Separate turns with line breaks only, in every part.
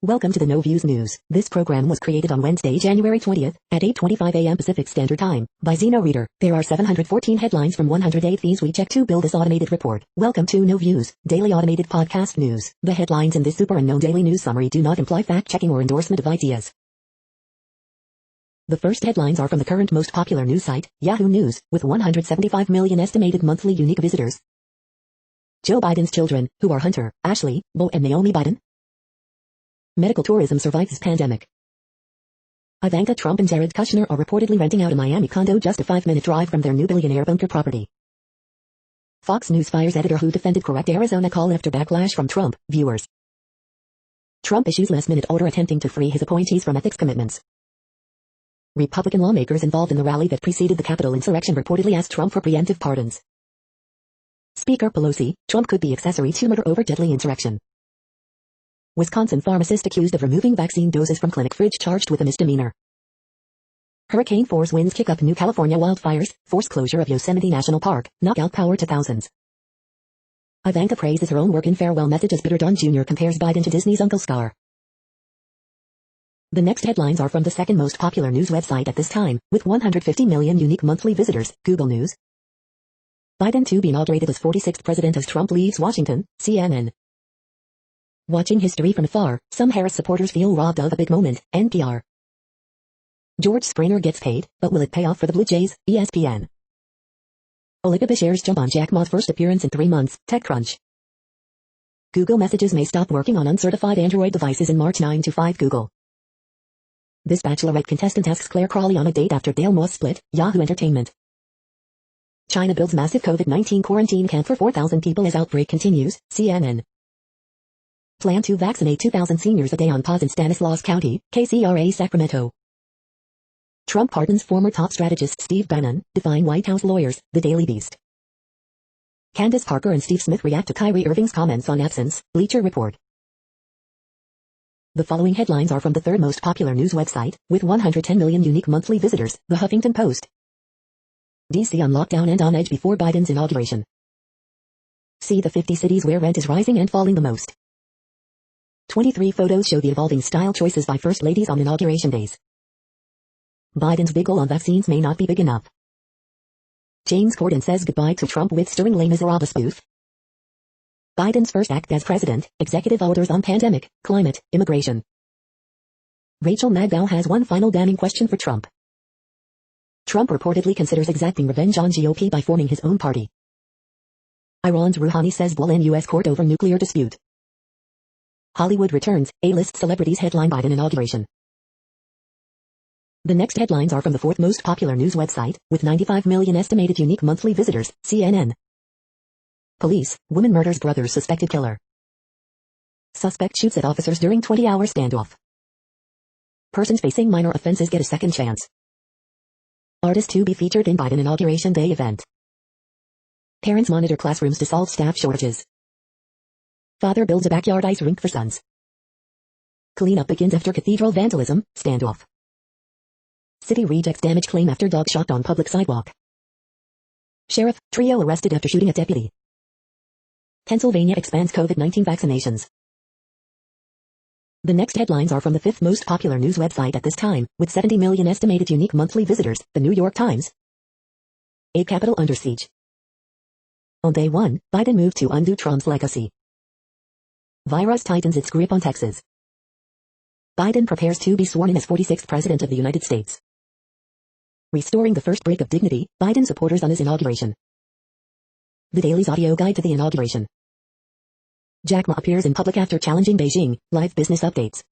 Welcome to the No Views News. This program was created on Wednesday, January 20th at 8:25 a.m. Pacific Standard Time by Zeno Reader. There are 714 headlines from 108 fees we check to build this automated report. Welcome to No Views, daily automated podcast news. The headlines in this super unknown daily news summary do not imply fact-checking or endorsement of ideas. The first headlines are from the current most popular news site, Yahoo News, with 175 million estimated monthly unique visitors. Joe Biden's children, who are Hunter, Ashley, Beau and Naomi Biden. Medical tourism survives pandemic. Ivanka Trump and Jared Kushner are reportedly renting out a Miami condo just a 5-minute drive from their new billionaire bunker property. Fox News fires editor who defended correct Arizona call after backlash from Trump viewers. Trump issues last-minute order attempting to free his appointees from ethics commitments. Republican lawmakers involved in the rally that preceded the Capitol insurrection reportedly asked Trump for preemptive pardons. Speaker Pelosi, Trump could be accessory to murder over deadly insurrection. Wisconsin pharmacist accused of removing vaccine doses from clinic fridge charged with a misdemeanor. Hurricane force winds kick up new California wildfires, force closure of Yosemite National Park, knock out power to thousands. Ivanka praises her own work in farewell message as Bitter Don Jr. compares Biden to Disney's Uncle Scar. The next headlines are from the second most popular news website at this time, with 150 million unique monthly visitors, Google News. Biden to be inaugurated as 46th president as Trump leaves Washington, CNN. Watching history from afar, some Harris supporters feel robbed of a big moment, NPR. George Springer gets paid, but will it pay off for the Blue Jays, ESPN. Olga Bashar's jump on Jack Ma's first appearance in 3 months, TechCrunch. Google Messages may stop working on uncertified Android devices in March 9 to 5 Google. This Bachelorette contestant asks Claire Crawley on a date after Dale Moss split, Yahoo Entertainment. China builds massive COVID-19 quarantine camp for 4,000 people as outbreak continues, CNN. Plan to vaccinate 2,000 seniors a day on pause in Stanislaus County, KCRA Sacramento. Trump pardons former top strategist Steve Bannon, defying White House lawyers, The Daily Beast. Candace Parker and Steve Smith react to Kyrie Irving's comments on absence, Bleacher Report. The following headlines are from the third most popular news website, with 110 million unique monthly visitors, The Huffington Post. DC on lockdown and on edge before Biden's inauguration. See the 50 cities where rent is rising and falling the most. 23 photos show the evolving style choices by first ladies on inauguration days. Biden's big goal on vaccines may not be big enough. James Corden says goodbye to Trump with stirring Les Miserables spoof. Biden's first act as president, executive orders on pandemic, climate, immigration. Rachel Maddow has one final damning question for Trump. Trump reportedly considers exacting revenge on GOP by forming his own party. Iran's Rouhani says blow in U.S. court over nuclear dispute. Hollywood returns, A-list celebrities headline Biden inauguration. The next headlines are from the fourth most popular news website, with 95 million estimated unique monthly visitors, CNN. Police, woman murders brother's suspected killer. Suspect shoots at officers during 20-hour standoff. Persons facing minor offenses get a second chance. Artist to be featured in Biden Inauguration Day event. Parents monitor classrooms to solve staff shortages. Father builds a backyard ice rink for sons. Cleanup begins after cathedral vandalism, standoff. City rejects damage claim after dog shot on public sidewalk. Sheriff, trio arrested after shooting at deputy. Pennsylvania expands COVID-19 vaccinations. The next headlines are from the fifth most popular news website at this time, with 70 million estimated unique monthly visitors, The New York Times. A Capitol under siege. On day 1, Biden moved to undo Trump's legacy. Virus tightens its grip on Texas. Biden prepares to be sworn in as 46th President of the United States. Restoring the first break of dignity, Biden supporters on his inauguration. The Daily's audio guide to the inauguration. Jack Ma appears in public after challenging Beijing, live business updates.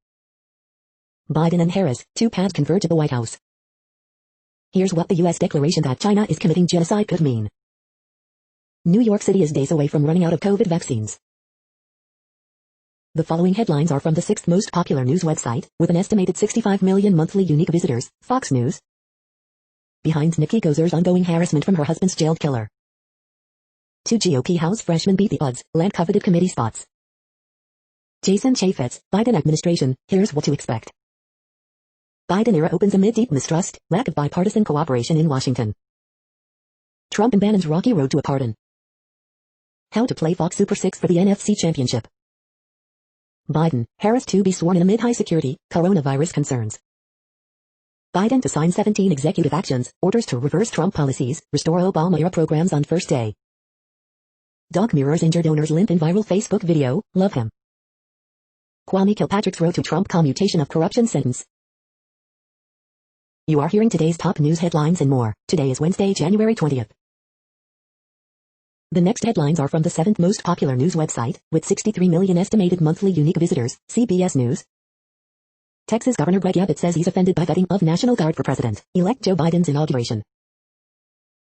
Biden and Harris, 2 paths converge at the White House. Here's what the U.S. declaration that China is committing genocide could mean. New York City is days away from running out of COVID vaccines. The following headlines are from the sixth most popular news website, with an estimated 65 million monthly unique visitors, Fox News. Behind Nikki Gozer's ongoing harassment from her husband's jailed killer. 2 GOP House freshmen beat the odds, land coveted committee spots. Jason Chaffetz, Biden administration, here's what to expect. Biden era opens amid deep mistrust, lack of bipartisan cooperation in Washington. Trump and Bannon's rocky road to a pardon. How to play Fox Super 6 for the NFC Championship. Biden, Harris to be sworn in amid high security, coronavirus concerns. Biden to sign 17 executive actions, orders to reverse Trump policies, restore Obama-era programs on first day. Dog mirrors injured owner's limp in viral Facebook video, love him. Kwame Kilpatrick's road to Trump commutation of corruption sentence. You are hearing today's top news headlines and more. Today is Wednesday, January 20th. The next headlines are from the 7th most popular news website, with 63 million estimated monthly unique visitors, CBS News. Texas Governor Greg Abbott says he's offended by vetting of National Guard for President-elect Joe Biden's inauguration.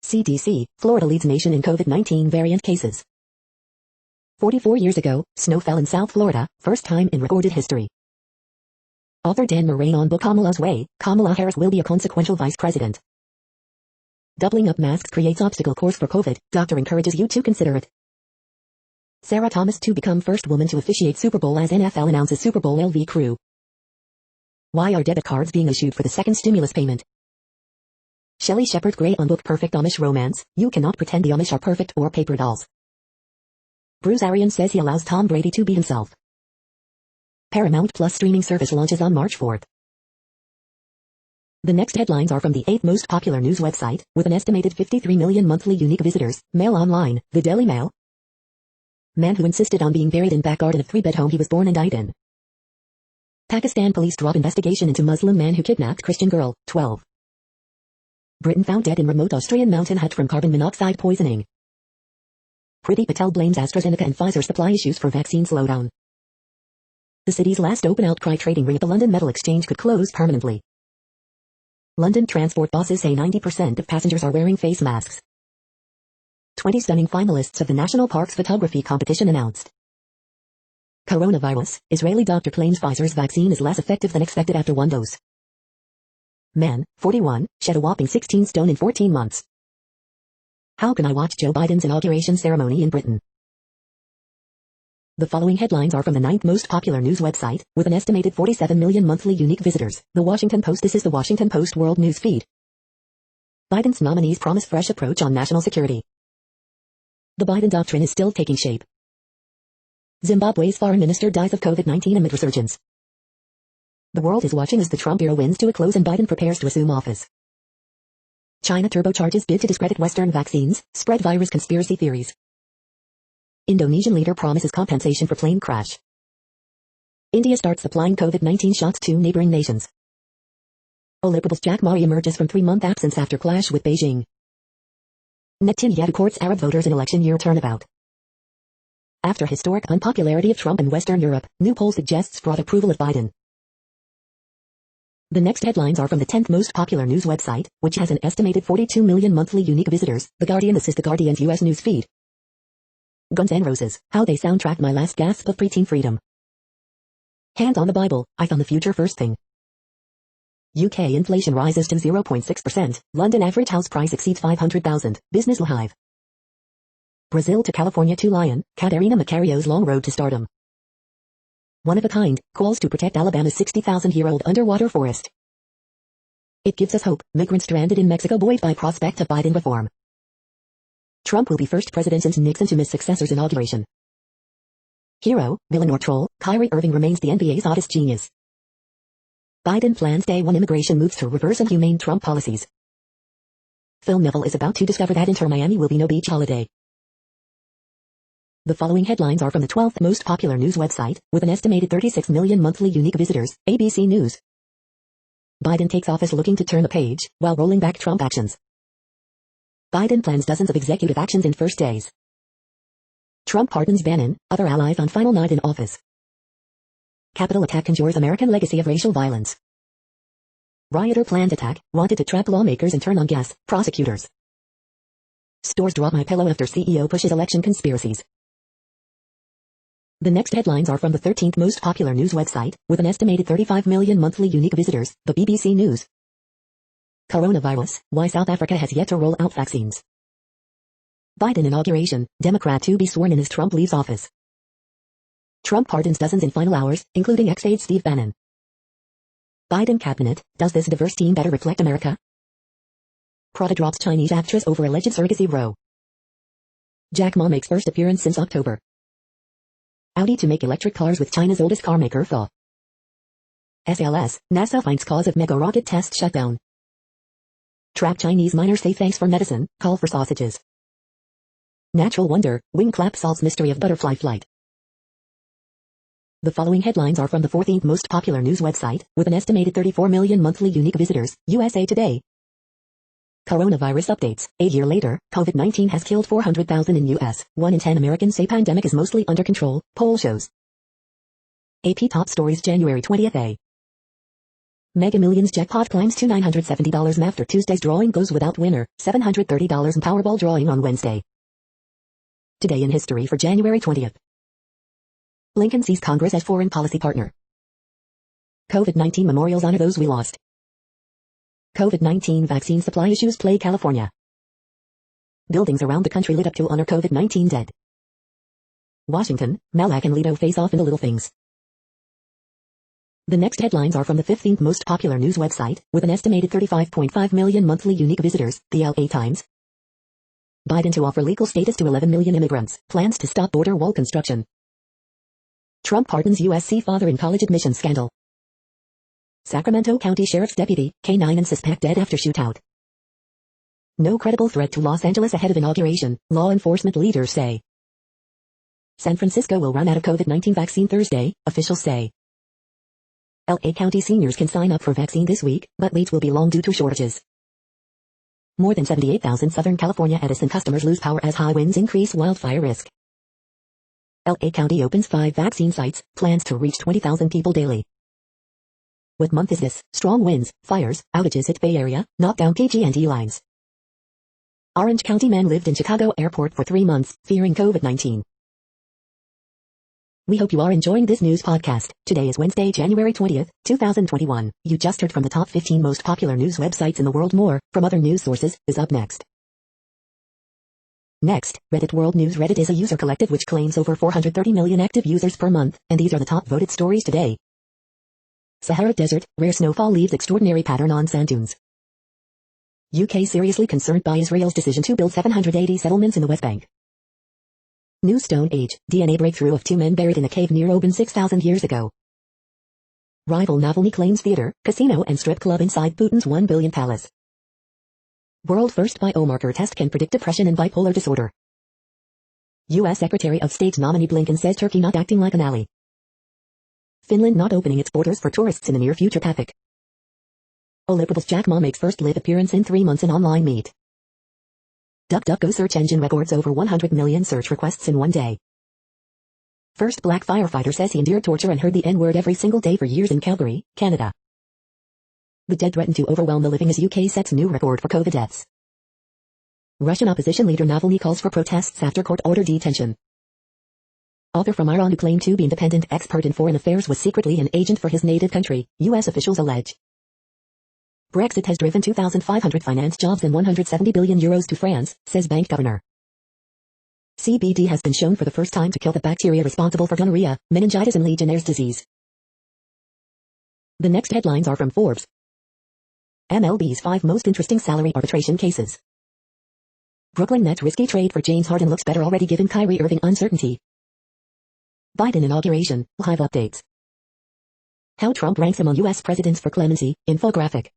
CDC, Florida leads nation in COVID-19 variant cases. 44 years ago, snow fell in South Florida, first time in recorded history. Author Dan Moraine on book Kamala's Way, Kamala Harris will be a consequential vice president. Doubling up masks creates obstacle course for COVID, doctor encourages you to consider it. Sarah Thomas to become first woman to officiate Super Bowl as NFL announces Super Bowl LV crew. Why are debit cards being issued for the second stimulus payment? Shelley Shepard Gray on book Perfect Amish Romance, you cannot pretend the Amish are perfect or paper dolls. Bruce Arians says he allows Tom Brady to be himself. Paramount Plus streaming service launches on March 4th. The next headlines are from the 8th most popular news website, with an estimated 53 million monthly unique visitors, Mail Online, the Daily Mail. Man who insisted on being buried in back garden of 3-bed home he was born and died in. Pakistan police drop investigation into Muslim man who kidnapped Christian girl, 12. Britain found dead in remote Austrian mountain hut from carbon monoxide poisoning. Priti Patel blames AstraZeneca and Pfizer supply issues for vaccine slowdown. The city's last open outcry trading ring at the London Metal Exchange could close permanently. London transport bosses say 90% of passengers are wearing face masks. 20 stunning finalists of the National Parks Photography Competition announced. Coronavirus, Israeli doctor claims Pfizer's vaccine is less effective than expected after one dose. Man, 41, shed a whopping 16 stone in 14 months. How can I watch Joe Biden's inauguration ceremony in Britain? The following headlines are from the 9th most popular news website, with an estimated 47 million monthly unique visitors, The Washington Post. This is The Washington Post World News Feed. Biden's nominees promise fresh approach on national security. The Biden doctrine is still taking shape. Zimbabwe's foreign minister dies of COVID-19 amid resurgence. The world is watching as the Trump era wins to a close and Biden prepares to assume office. China turbocharges bid to discredit Western vaccines, spread virus conspiracy theories. Indonesian leader promises compensation for plane crash. India starts supplying COVID-19 shots to neighboring nations. Liberals Jack Ma emerges from 3-month absence after clash with Beijing. Netanyahu courts Arab voters in election year turnabout. After historic unpopularity of Trump in Western Europe, new poll suggests broad approval of Biden. The next headlines are from the 10th most popular news website, which has an estimated 42 million monthly unique visitors, The Guardian. This is The Guardian's U.S. news feed. Guns N' Roses, how they soundtracked my last gasp of preteen freedom. Hand on the Bible, I found the future first thing. UK inflation rises to 0.6%, London average house price exceeds 500,000, Business Live. Brazil to California to Lion, Katerina Macario's long road to stardom. One of a kind, calls to protect Alabama's 60,000-year-old underwater forest. It gives us hope, migrants stranded in Mexico buoyed by prospect of Biden reform. Trump will be first president since Nixon to miss successor's inauguration. Hero, villain or troll, Kyrie Irving remains the NBA's hottest genius. Biden plans day one immigration moves to reverse inhumane Trump policies. Film novel is about to discover that Inter Miami will be no beach holiday. The following headlines are from the 12th most popular news website, with an estimated 36 million monthly unique visitors, ABC News. Biden takes office looking to turn the page, while rolling back Trump actions. Biden plans dozens of executive actions in first days. Trump pardons Bannon, other allies on final night in office. Capitol attack conjures American legacy of racial violence. Rioter planned attack, wanted to trap lawmakers and turn on gas, prosecutors. Stores drop my pillow after CEO pushes election conspiracies. The next headlines are from the 13th most popular news website, with an estimated 35 million monthly unique visitors, the BBC News. Coronavirus, why South Africa has yet to roll out vaccines. Biden inauguration, Democrat to be sworn in as Trump leaves office. Trump pardons dozens in final hours, including ex-aide Steve Bannon. Biden cabinet, does this diverse team better reflect America? Prada drops Chinese actress over alleged surrogacy row. Jack Ma makes first appearance since October. Audi to make electric cars with China's oldest car maker thaw. SLS, NASA finds cause of mega rocket test shutdown. Trap Chinese miners say thanks for medicine, call for sausages. Natural wonder, wing clap solves mystery of butterfly flight. The following headlines are from the 14th most popular news website, with an estimated 34 million monthly unique visitors, USA Today. Coronavirus updates. A year later, COVID-19 has killed 400,000 in U.S. 1 in 10 Americans say pandemic is mostly under control, poll shows. AP Top Stories January 20th. A Mega Millions jackpot climbs to $970 after Tuesday's drawing goes without winner, $730 in Powerball drawing on Wednesday. Today in history for January 20th. Lincoln sees Congress as foreign policy partner. COVID-19 memorials honor those we lost. COVID-19 vaccine supply issues plague California. Buildings around the country lit up to honor COVID-19 dead. Washington, Malak and Leto face off in the little things. The next headlines are from the 15th most popular news website, with an estimated 35.5 million monthly unique visitors, the LA Times. Biden to offer legal status to 11 million immigrants, plans to stop border wall construction. Trump pardons USC father in college admission scandal. Sacramento County Sheriff's deputy, K9 and suspect dead after shootout. No credible threat to Los Angeles ahead of inauguration, law enforcement leaders say. San Francisco will run out of COVID-19 vaccine Thursday, officials say. LA County seniors can sign up for vaccine this week, but waits will be long due to shortages. More than 78,000 Southern California Edison customers lose power as high winds increase wildfire risk. LA County opens 5 vaccine sites, plans to reach 20,000 people daily. What month is this? Strong winds, fires, outages hit Bay Area, knock down PG&E lines. Orange County man lived in Chicago airport for 3 months, fearing COVID-19. We hope you are enjoying this news podcast. Today is Wednesday, January 20th, 2021. You just heard from the top 15 most popular news websites in the world. More, from other news sources, is up next. Next, Reddit World News. Reddit is a user collective which claims over 430 million active users per month, and these are the top voted stories today. Sahara Desert, rare snowfall leaves extraordinary pattern on sand dunes. UK seriously concerned by Israel's decision to build 780 settlements in the West Bank. New Stone Age, DNA breakthrough of 2 men buried in a cave near Oban 6,000 years ago. Rival Navalny claims theater, casino and strip club inside Putin's $1 billion palace. World first biomarker test can predict depression and bipolar disorder. U.S. Secretary of State nominee Blinken says Turkey not acting like an ally. Finland not opening its borders for tourists in the near future. Topic. Olympics. Jack Ma makes first live appearance in 3 months in online meet. DuckDuckGo search engine records over 100 million search requests in one day. First black firefighter says he endured torture and heard the N-word every single day for years in Calgary, Canada. The dead threaten to overwhelm the living as UK sets new record for COVID deaths. Russian opposition leader Navalny calls for protests after court-ordered detention. Author from Iran who claimed to be independent expert in foreign affairs was secretly an agent for his native country, US officials allege. Brexit has driven 2,500 finance jobs and €170 billion to France, says bank governor. CBD has been shown for the first time to kill the bacteria responsible for gonorrhea, meningitis and Legionnaire's disease. The next headlines are from Forbes. MLB's 5 most interesting salary arbitration cases. Brooklyn Nets risky trade for James Harden looks better already given Kyrie Irving uncertainty. Biden inauguration, live updates. How Trump ranks among U.S. presidents for clemency, infographic.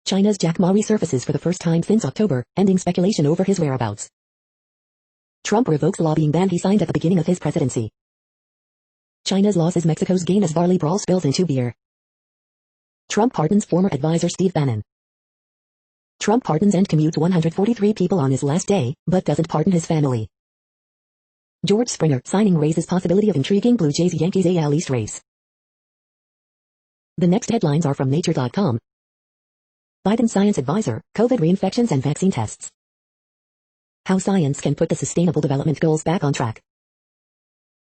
China's Jack Ma resurfaces for the first time since October, ending speculation over his whereabouts. Trump revokes lobbying ban he signed at the beginning of his presidency. China's loss is Mexico's gain as barley brawl spills into beer. Trump pardons former advisor Steve Bannon. Trump pardons and commutes 143 people on his last day, but doesn't pardon his family. George Springer signing raises possibility of intriguing Blue Jays-Yankees AL East race. The next headlines are from Nature.com. Biden science advisor, COVID reinfections and vaccine tests. How science can put the Sustainable Development Goals back on track.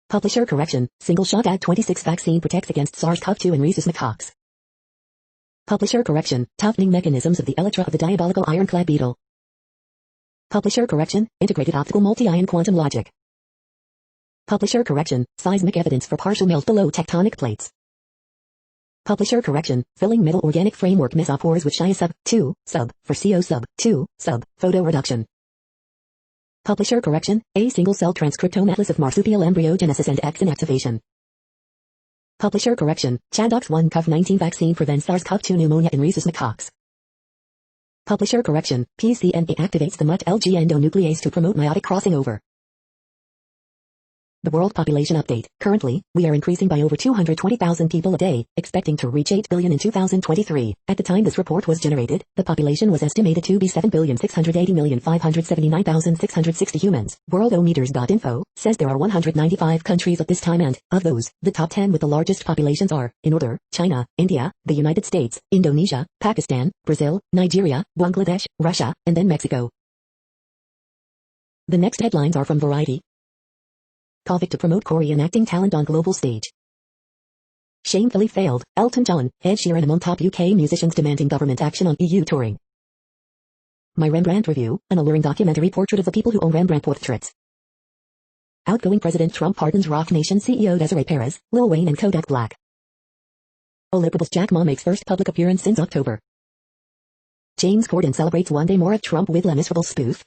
Publisher correction, single shot Ad26 vaccine protects against SARS-CoV-2 and rhesus macaques. Publisher correction, toughening mechanisms of the elytra of the diabolical ironclad beetle. Publisher correction, integrated optical multi-ion quantum logic. Publisher correction, seismic evidence for partial melt below tectonic plates. Publisher correction, filling middle organic framework mesopores with Shia sub 2 sub for CO sub 2 sub photo reduction. Publisher correction, a single-cell transcriptome atlas of marsupial embryogenesis and X inactivation. Publisher correction, Chadox1 COVID-19 vaccine prevents SARS-CoV-2 pneumonia in rhesus macaques. Publisher correction, PCMA activates the MUT-LG endonuclease to promote meiotic crossing over. The world population update. Currently, we are increasing by over 220,000 people a day, expecting to reach 8 billion in 2023. At the time this report was generated, the population was estimated to be 7,680,579,660 humans. Worldometers.info says there are 195 countries at this time and, of those, the top 10 with the largest populations are, in order, China, India, the United States, Indonesia, Pakistan, Brazil, Nigeria, Bangladesh, Russia, and then Mexico. The next headlines are from Variety. COVID to promote Korean acting talent on global stage. Shamefully failed, Elton John, Ed Sheeran among top UK musicians demanding government action on EU touring. My Rembrandt Review, an alluring documentary portrait of the people who own Rembrandt portraits. Outgoing President Trump pardons Roc Nation CEO Desiree Perez, Lil Wayne and Kodak Black. Oliverable's Jack Ma makes first public appearance since October. James Corden celebrates one day more of Trump with Les Miserables spoof.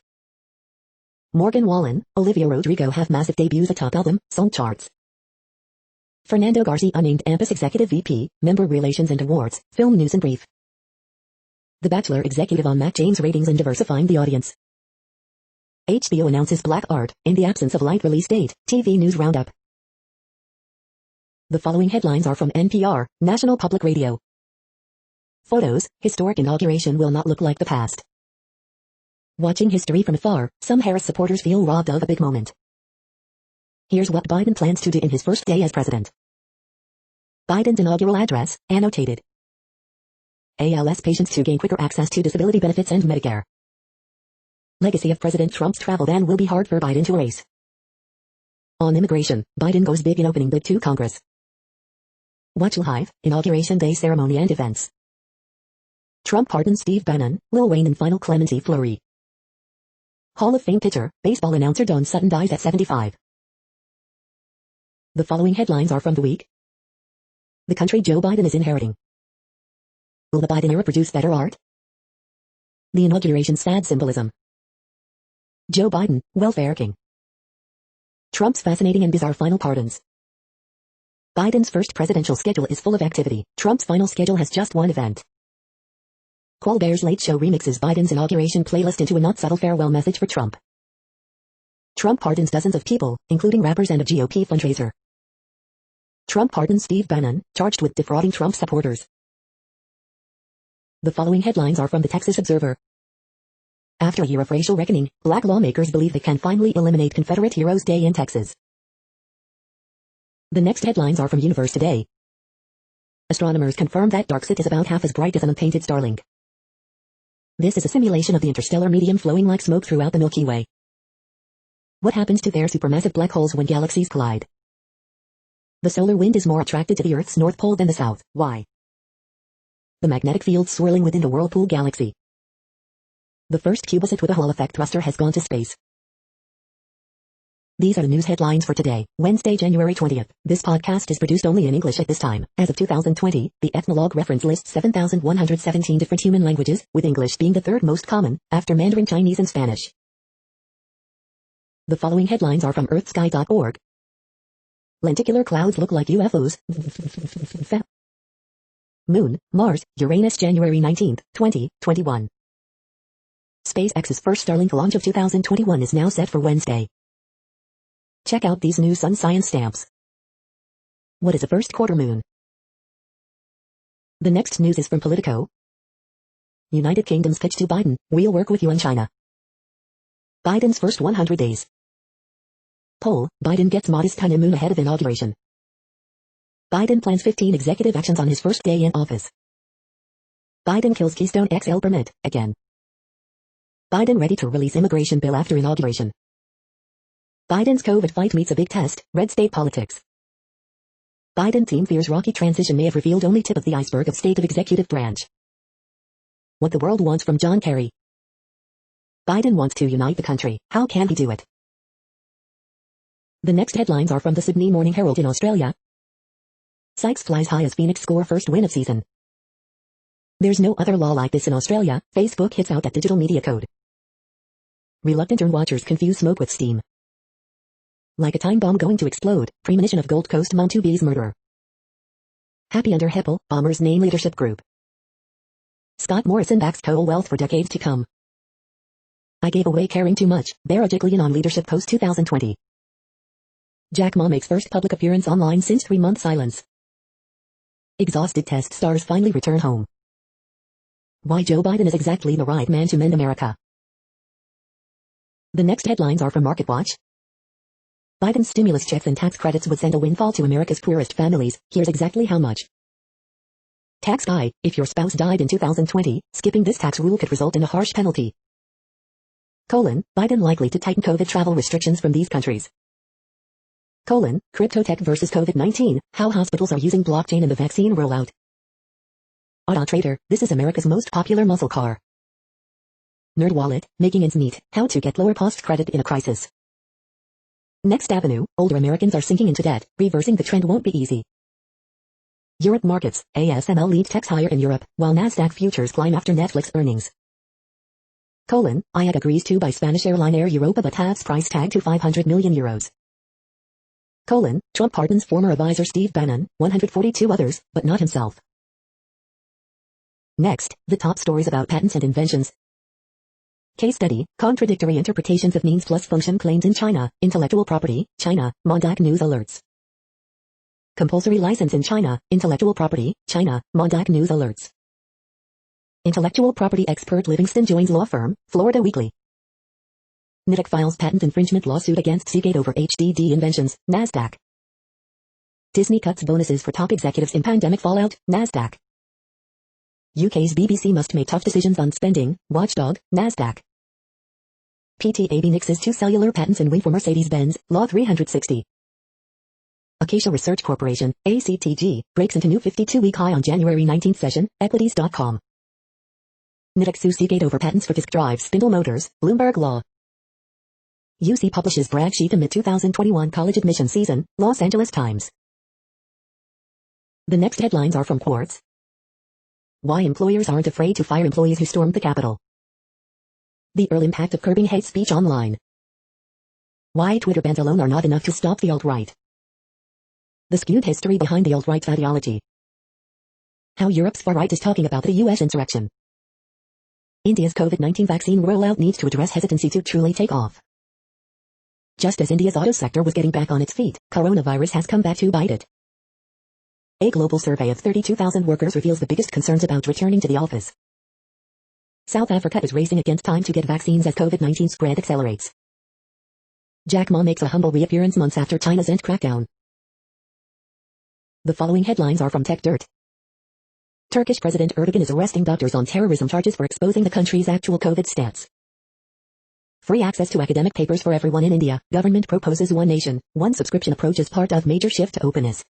Morgan Wallen, Olivia Rodrigo have massive debuts atop album, song charts. Fernando Garcia named AMPAS Executive VP, Member Relations and Awards, Film News in Brief. The Bachelor executive on Matt James ratings and diversifying the audience. HBO announces Black Art, in the absence of light release date, TV News Roundup. The following headlines are from NPR, National Public Radio. Photos, historic inauguration will not look like the past. Watching history from afar, some Harris supporters feel robbed of a big moment. Here's what Biden plans to do in his first day as president. Biden's inaugural address, annotated. ALS patients to gain quicker access to disability benefits and Medicare. Legacy of President Trump's travel ban will be hard for Biden to erase. On immigration, Biden goes big in opening bid to Congress. Watch live, Inauguration Day ceremony and events. Trump pardons Steve Bannon, Lil Wayne and final clemency flurry. Hall of Fame pitcher, baseball announcer Don Sutton dies at 75. The following headlines are from the week. The country Joe Biden is inheriting. Will the Biden era produce better art? The inauguration's sad symbolism. Joe Biden, welfare king. Trump's fascinating and bizarre final pardons. Biden's first presidential schedule is full of activity. Trump's final schedule has just one event. Colbert's Late Show remixes Biden's inauguration playlist into a not subtle farewell message for Trump. Trump pardons dozens of people, including rappers and a GOP fundraiser. Trump pardons Steve Bannon, charged with defrauding Trump supporters. The following headlines are from the Texas Observer. After a year of racial reckoning, black lawmakers believe they can finally eliminate Confederate Heroes Day in Texas. The next headlines are from Universe Today. Astronomers confirm that Darkset is about half as bright as an unpainted Starlink. This is a simulation of the interstellar medium flowing like smoke throughout the Milky Way. What happens to their supermassive black holes when galaxies collide? The solar wind is more attracted to the Earth's north pole than the south. Why? The magnetic field swirling within the Whirlpool galaxy. The first CubeSat with a Hall effect thruster has gone to space. These are the news headlines for today, Wednesday, January 20th. This podcast is produced only in English at this time. As of 2020, the Ethnologue reference lists 7,117 different human languages, with English being the third most common, after Mandarin Chinese and Spanish. The following headlines are from earthsky.org. Lenticular clouds look like UFOs. Moon, Mars, Uranus January 19th, 2021. SpaceX's first Starlink launch of 2021 is now set for Wednesday. Check out these new sun science stamps. What is a first quarter moon? The next news is from Politico. United Kingdom's pitch to Biden, we'll work with you on China. Biden's first 100 days. Poll, Biden gets modest honeymoon ahead of inauguration. Biden plans 15 executive actions on his first day in office. Biden kills Keystone XL permit, again. Biden ready to release immigration bill after inauguration. Biden's COVID fight meets a big test, red state politics. Biden team fears rocky transition may have revealed only tip of the iceberg of state of executive branch. What the world wants from John Kerry. Biden wants to unite the country, how can he do it? The next headlines are from the Sydney Morning Herald in Australia. Sykes flies high as Phoenix score first win of season. There's no other law like this in Australia. Facebook hits out that digital media code. Reluctant watchers confuse smoke with steam. Like a time bomb going to explode, premonition of Gold Coast Montubi's murder. Happy under Heppel, bombers name leadership group. Scott Morrison backs coal wealth for decades to come. I gave away caring too much, Bara Jiglian on leadership post 2020. Jack Ma makes first public appearance online since 3-month silence. Exhausted test stars finally return home. Why Joe Biden is exactly the right man to mend America. The next headlines are from MarketWatch. Biden's stimulus checks and tax credits would send a windfall to America's poorest families. Here's exactly how much. Tax guy, if your spouse died in 2020, skipping this tax rule could result in a harsh penalty. Biden likely to tighten COVID travel restrictions from these countries. Crypto tech versus COVID-19, how hospitals are using blockchain in the vaccine rollout. Auto Trader, this is America's most popular muscle car. NerdWallet, making ends meet, how to get lower cost credit in a crisis. Next Avenue, older Americans are sinking into debt, reversing the trend won't be easy. Europe markets, ASML leads techs higher in Europe, while Nasdaq futures climb after Netflix earnings. IAG agrees to buy Spanish airline Air Europa but halves price tag to €500 million. Trump pardons former advisor Steve Bannon, 142 others, but not himself. Next, the top stories about patents and inventions. Case study, contradictory interpretations of means plus function claims in China, intellectual property, China, Mondac News alerts. Compulsory license in China, intellectual property, China, Mondac News alerts. Intellectual property expert Livingston joins law firm, Florida Weekly. Nidec files patent infringement lawsuit against Seagate over HDD inventions, Nasdaq. Disney cuts bonuses for top executives in pandemic fallout, Nasdaq. UK's BBC must make tough decisions on spending, watchdog, Nasdaq. PTAB nixes 2 cellular patents and win for Mercedes-Benz, Law 360. Acacia Research Corporation, ACTG, breaks into new 52-week high on January 19th session, equities.com. Nidec sues Seagate over patents for disk drive spindle motors, Bloomberg Law. UC publishes brag sheet amid 2021 college admission season, Los Angeles Times. The next headlines are from Quartz. Why employers aren't afraid to fire employees who stormed the Capitol. The early impact of curbing hate speech online. Why Twitter bans alone are not enough to stop the alt-right. The skewed history behind the alt-right's ideology. How Europe's far right is talking about the US insurrection. India's COVID-19 vaccine rollout needs to address hesitancy to truly take off. Just as India's auto sector was getting back on its feet, coronavirus has come back to bite it. A global survey of 32,000 workers reveals the biggest concerns about returning to the office. South Africa is racing against time to get vaccines as COVID-19 spread accelerates. Jack Ma makes a humble reappearance months after China's end crackdown. The following headlines are from Tech Dirt. Turkish President Erdogan is arresting doctors on terrorism charges for exposing the country's actual COVID stats. Free access to academic papers for everyone in India. Government proposes one nation, one subscription approach as part of major shift to openness.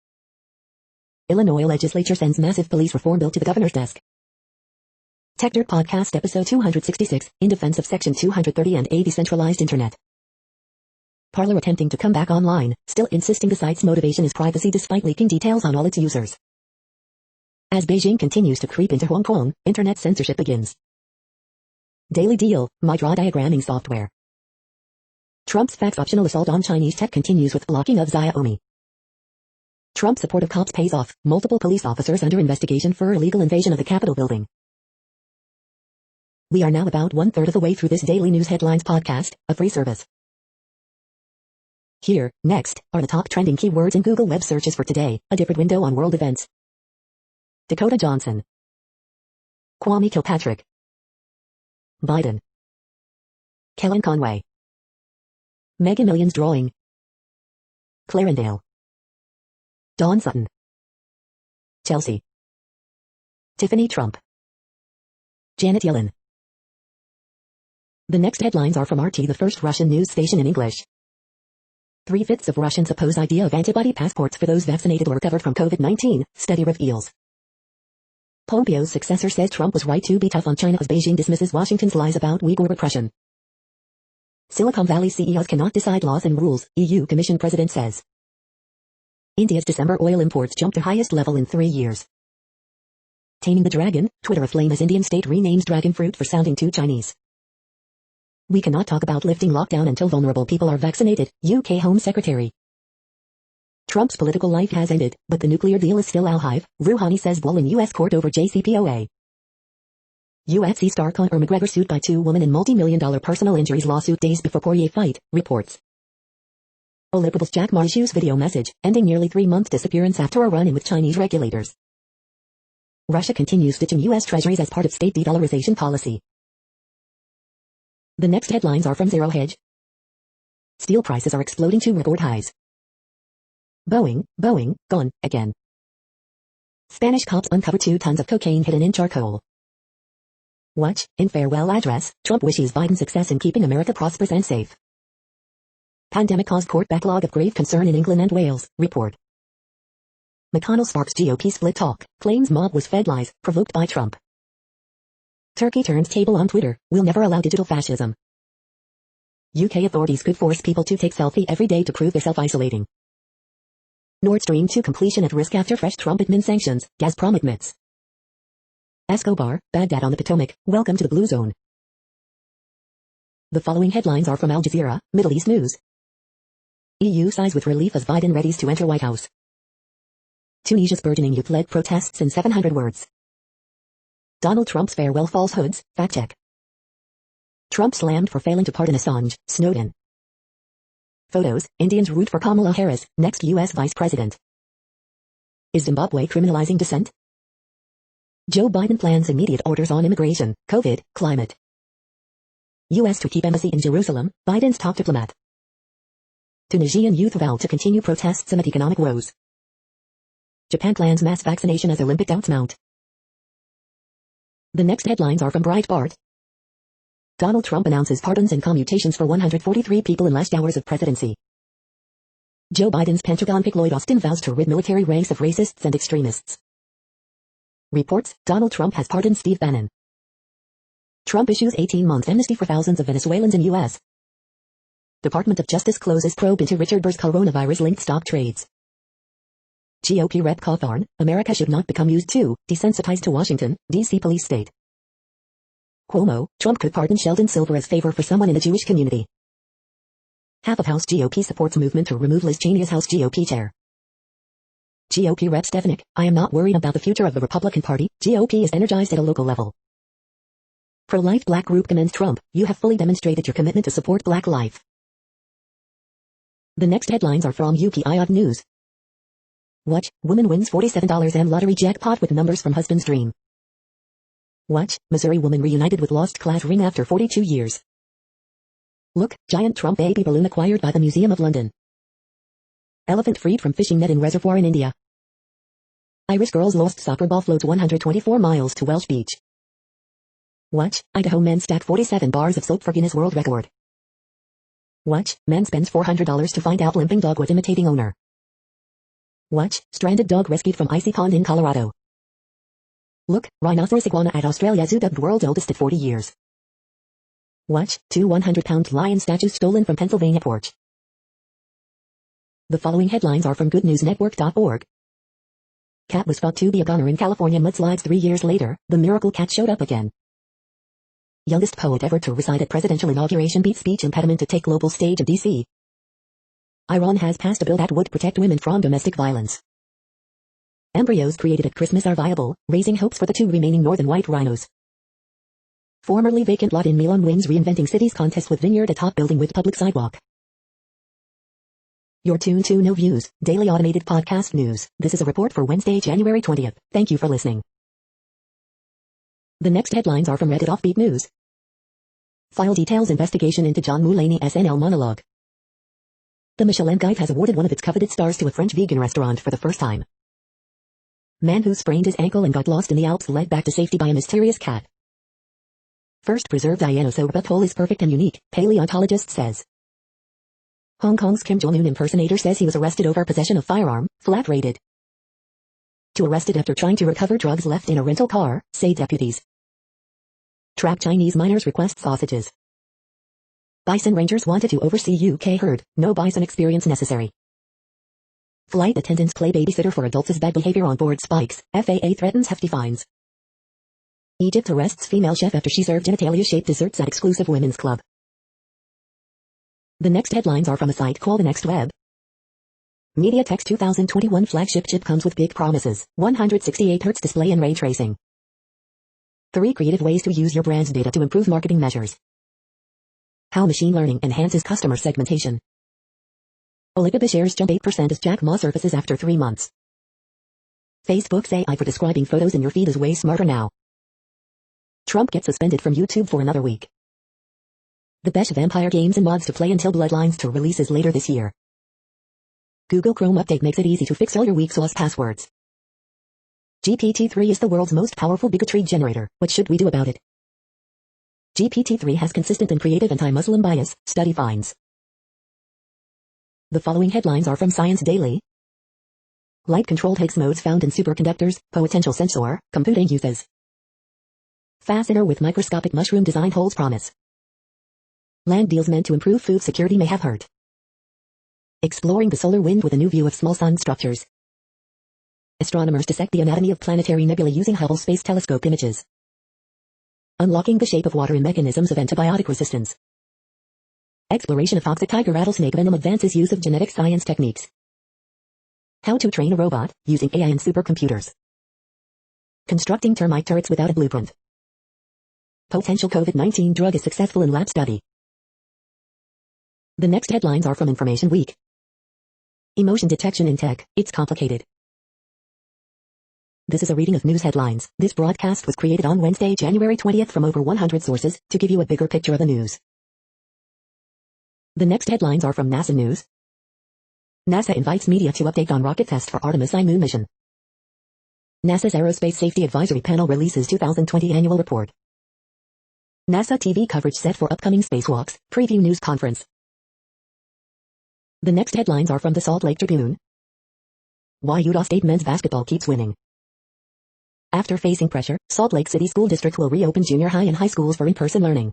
Illinois legislature sends massive police reform bill to the governor's desk. Tech Dirt Podcast episode 266, in defense of Section 230 and a decentralized internet. Parler attempting to come back online, still insisting the site's motivation is privacy despite leaking details on all its users. As Beijing continues to creep into Hong Kong, internet censorship begins. Daily Deal, my draw diagramming software. Trump's fax-optional assault on Chinese tech continues with blocking of Xiaomi. Trump support of cops pays off, multiple police officers under investigation for illegal invasion of the Capitol building. We are now about 1/3 of the way through this daily news headlines podcast, a free service. Here, next, are the top trending keywords in Google web searches for today, a different window on world events. Dakota Johnson. Kwame Kilpatrick. Biden. Kellen Conway. Mega Millions drawing. Clarendale. Dawn Sutton. Chelsea. Tiffany Trump. Janet Yellen. The next headlines are from RT, the first Russian news station in English. 3/5 of Russians oppose idea of antibody passports for those vaccinated or recovered from COVID-19, study reveals. Pompeo's successor says Trump was right to be tough on China as Beijing dismisses Washington's lies about Uyghur repression. Silicon Valley CEOs cannot decide laws and rules, EU Commission President says. India's December oil imports jumped to highest level in 3 years. Taming the dragon, Twitter aflame as Indian state renames dragon fruit for sounding too Chinese. We cannot talk about lifting lockdown until vulnerable people are vaccinated, UK Home Secretary. Trump's political life has ended, but the nuclear deal is still alive, Rouhani says while in US court over JCPOA. UFC star Conor McGregor sued by two women in multi-million-dollar personal injuries lawsuit days before Poirier fight, reports. Olympics Jack Ma issues video message, ending nearly 3-month disappearance after a run-in with Chinese regulators. Russia continues ditching U.S. treasuries as part of state de-dollarization policy. The next headlines are from Zero Hedge. Steel prices are exploding to record highs. Boeing, gone, again. Spanish cops uncover 2 tons of cocaine hidden in charcoal. Watch, in farewell address, Trump wishes Biden success in keeping America prosperous and safe. Pandemic caused court backlog of grave concern in England and Wales, report. McConnell sparks GOP split talk, claims mob was fed lies, provoked by Trump. Turkey turns table on Twitter, will never allow digital fascism. UK authorities could force people to take selfie every day to prove they're self-isolating. Nord Stream 2 completion at risk after fresh Trump admin sanctions, Gazprom admits. Escobar, Baghdad on the Potomac, welcome to the Blue Zone. The following headlines are from Al Jazeera, Middle East News. EU sighs with relief as Biden readies to enter White House. Tunisia's burgeoning youth-led protests in 700 words. Donald Trump's farewell falsehoods, fact-check. Trump slammed for failing to pardon Assange, Snowden. Photos, Indians root for Kamala Harris, next U.S. Vice President. Is Zimbabwe criminalizing dissent? Joe Biden plans immediate orders on immigration, COVID, climate. U.S. to keep embassy in Jerusalem, Biden's top diplomat. Tunisian youth vow to continue protests amid economic woes. Japan plans mass vaccination as Olympic doubts mount. The next headlines are from Breitbart. Donald Trump announces pardons and commutations for 143 people in last hours of presidency. Joe Biden's Pentagon pick Lloyd Austin vows to rid military ranks of racists and extremists. Reports, Donald Trump has pardoned Steve Bannon. Trump issues 18-month amnesty for thousands of Venezuelans in U.S. Department of Justice closes probe into Richard Burr's coronavirus-linked stock trades. GOP Rep Cawthorn, America should not become used to, desensitized to Washington, D.C. police state. Cuomo, Trump could pardon Sheldon Silver as favor for someone in the Jewish community. Half of House GOP supports movement to remove Liz Cheney as House GOP chair. GOP Rep Stefanik, I am not worried about the future of the Republican Party, GOP is energized at a local level. Pro-life Black group commends Trump, you have fully demonstrated your commitment to support Black life. The next headlines are from UPI News. Watch, woman wins $47 and lottery jackpot with numbers from husband's dream. Watch, Missouri woman reunited with lost class ring after 42 years. Look, giant Trump baby balloon acquired by the Museum of London. Elephant freed from fishing net in reservoir in India. Irish girls lost soccer ball floats 124 miles to Welsh Beach. Watch, Idaho man stack 47 bars of soap for Guinness World Record. Watch, man spends $400 to find out limping dog was imitating owner. Watch, stranded dog rescued from icy pond in Colorado. Look, rhinoceros iguana at Australia Zoo dubbed world's oldest at 40 years. Watch, 2 100-pound lion statues stolen from Pennsylvania porch. The following headlines are from goodnewsnetwork.org. Cat was thought to be a goner in California mudslides 3 years later, the miracle cat showed up again. Youngest poet ever to recite at presidential inauguration beats speech impediment to take global stage in D.C. Iran has passed a bill that would protect women from domestic violence. Embryos created at Christmas are viable, raising hopes for the 2 remaining northern white rhinos. Formerly vacant lot in Milan wins reinventing cities contest with vineyard atop building with public sidewalk. You're tuned to No Views, daily automated podcast news. This is a report for Wednesday, January 20th. Thank you for listening. The next headlines are from Reddit Offbeat News. File details investigation into John Mulaney SNL monologue. The Michelin Guide has awarded one of its coveted stars to a French vegan restaurant for the first time. Man who sprained his ankle and got lost in the Alps led back to safety by a mysterious cat. First preserved Ionosaurus toll is perfect and unique, paleontologist says. Hong Kong's Kim Jong-un impersonator says he was arrested over possession of firearm, flat rated. 2 arrested after trying to recover drugs left in a rental car, say deputies. Trap Chinese miners request sausages. Bison rangers wanted to oversee UK herd, no bison experience necessary. Flight attendants play babysitter for adults as bad behavior on board spikes, FAA threatens hefty fines. Egypt arrests female chef after she served genitalia-shaped desserts at exclusive women's club. The next headlines are from a site called The Next Web. MediaTek's 2021 flagship chip comes with big promises, 168Hz display and ray tracing. 3 creative ways to use your brand's data to improve marketing measures. How machine learning enhances customer segmentation. Alibaba shares jump 8% as Jack Ma surfaces after 3 months. Facebook's AI for describing photos in your feed is way smarter now. Trump gets suspended from YouTube for another week. The best vampire games and mods to play until Bloodlines 2 releases later this year. Google Chrome update makes it easy to fix all your weak sauce passwords. GPT-3 is the world's most powerful bigotry generator. What should we do about it? GPT-3 has consistent and creative anti-Muslim bias, study finds. The following headlines are from Science Daily. Light-controlled Higgs modes found in superconductors, potential sensor, computing uses. Fastener with microscopic mushroom design holds promise. Land deals meant to improve food security may have hurt. Exploring the solar wind with a new view of small sun structures. Astronomers dissect the anatomy of planetary nebulae using Hubble Space Telescope images. Unlocking the shape of water in mechanisms of antibiotic resistance. Exploration of toxic tiger rattlesnake venom advances use of genetic science techniques. How to train a robot using AI and supercomputers. Constructing termite turrets without a blueprint. Potential COVID-19 drug is successful in lab study. The next headlines are from Information Week. Emotion detection in tech, it's complicated. This is a reading of news headlines. This broadcast was created on Wednesday, January 20th from over 100 sources to give you a bigger picture of the news. The next headlines are from NASA News. NASA invites media to update on rocket test for Artemis I moon mission. NASA's Aerospace Safety Advisory Panel releases 2020 annual report. NASA TV coverage set for upcoming spacewalks, preview news conference. The next headlines are from the Salt Lake Tribune. Why Utah State men's basketball keeps winning. After facing pressure, Salt Lake City School District will reopen junior high and high schools for in-person learning.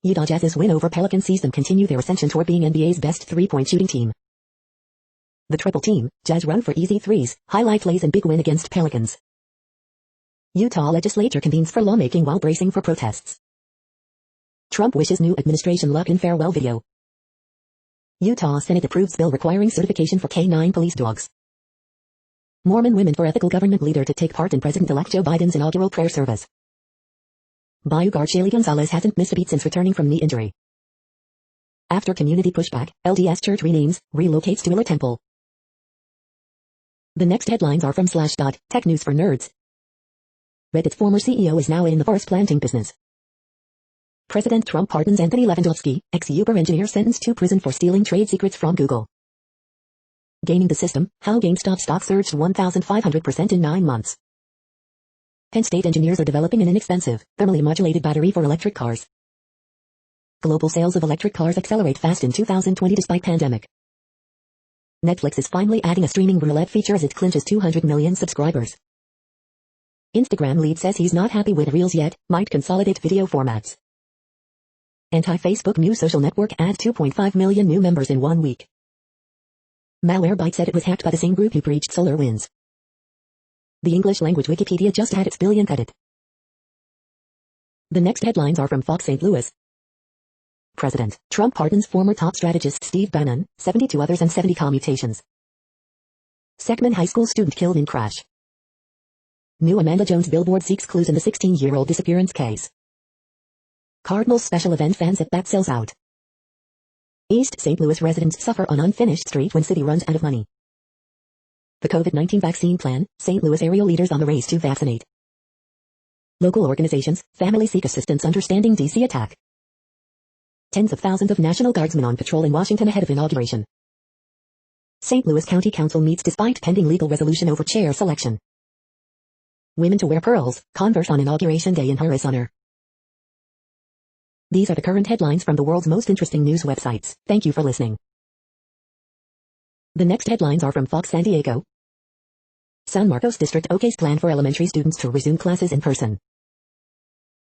Utah Jazz's win over Pelicans sees them continue their ascension toward being NBA's best three-point shooting team. The triple team, Jazz run for easy threes, highlight plays and big win against Pelicans. Utah legislature convenes for lawmaking while bracing for protests. Trump wishes new administration luck in farewell video. Utah Senate approves bill requiring certification for K-9 police dogs. Mormon women for ethical government leader to take part in President-elect Joe Biden's inaugural prayer service. Bayou guard Shaylee Gonzalez hasn't missed a beat since returning from knee injury. After community pushback, LDS Church renames, relocates to Illa Temple. The next headlines are from Slashdot, tech news for nerds. Reddit's former CEO is now in the forest planting business. President Trump pardons Anthony Levandowski, ex-Uber engineer sentenced to prison for stealing trade secrets from Google. Gaming the system, how GameStop stock surged 1,500% in 9 months. Penn State engineers are developing an inexpensive, thermally modulated battery for electric cars. Global sales of electric cars accelerate fast in 2020 despite pandemic. Netflix is finally adding a streaming roulette feature as it clinches 200 million subscribers. Instagram lead says he's not happy with Reels yet, might consolidate video formats. Anti-Facebook new social network adds 2.5 million new members in 1 week. Malwarebytes said it was hacked by the same group who breached SolarWinds. The English language Wikipedia just had its billionth edit. The next headlines are from Fox St. Louis. President Trump pardons former top strategist Steve Bannon, 72 others and 70 commutations. Seckman High School student killed in crash. New Amanda Jones billboard seeks clues in the 16-year-old disappearance case. Cardinals special event fans at bat sells out. East St. Louis residents suffer on unfinished street when city runs out of money. The COVID-19 vaccine plan, St. Louis area leaders on the race to vaccinate. Local organizations, families seek assistance understanding DC attack. Tens of thousands of National Guardsmen on patrol in Washington ahead of inauguration. St. Louis County Council meets despite pending legal resolution over chair selection. Women to wear pearls, Converse on Inauguration Day in Harris honor. These are the current headlines from the world's most interesting news websites. Thank you for listening. The next headlines are from Fox San Diego. San Marcos District okays plan for elementary students to resume classes in person.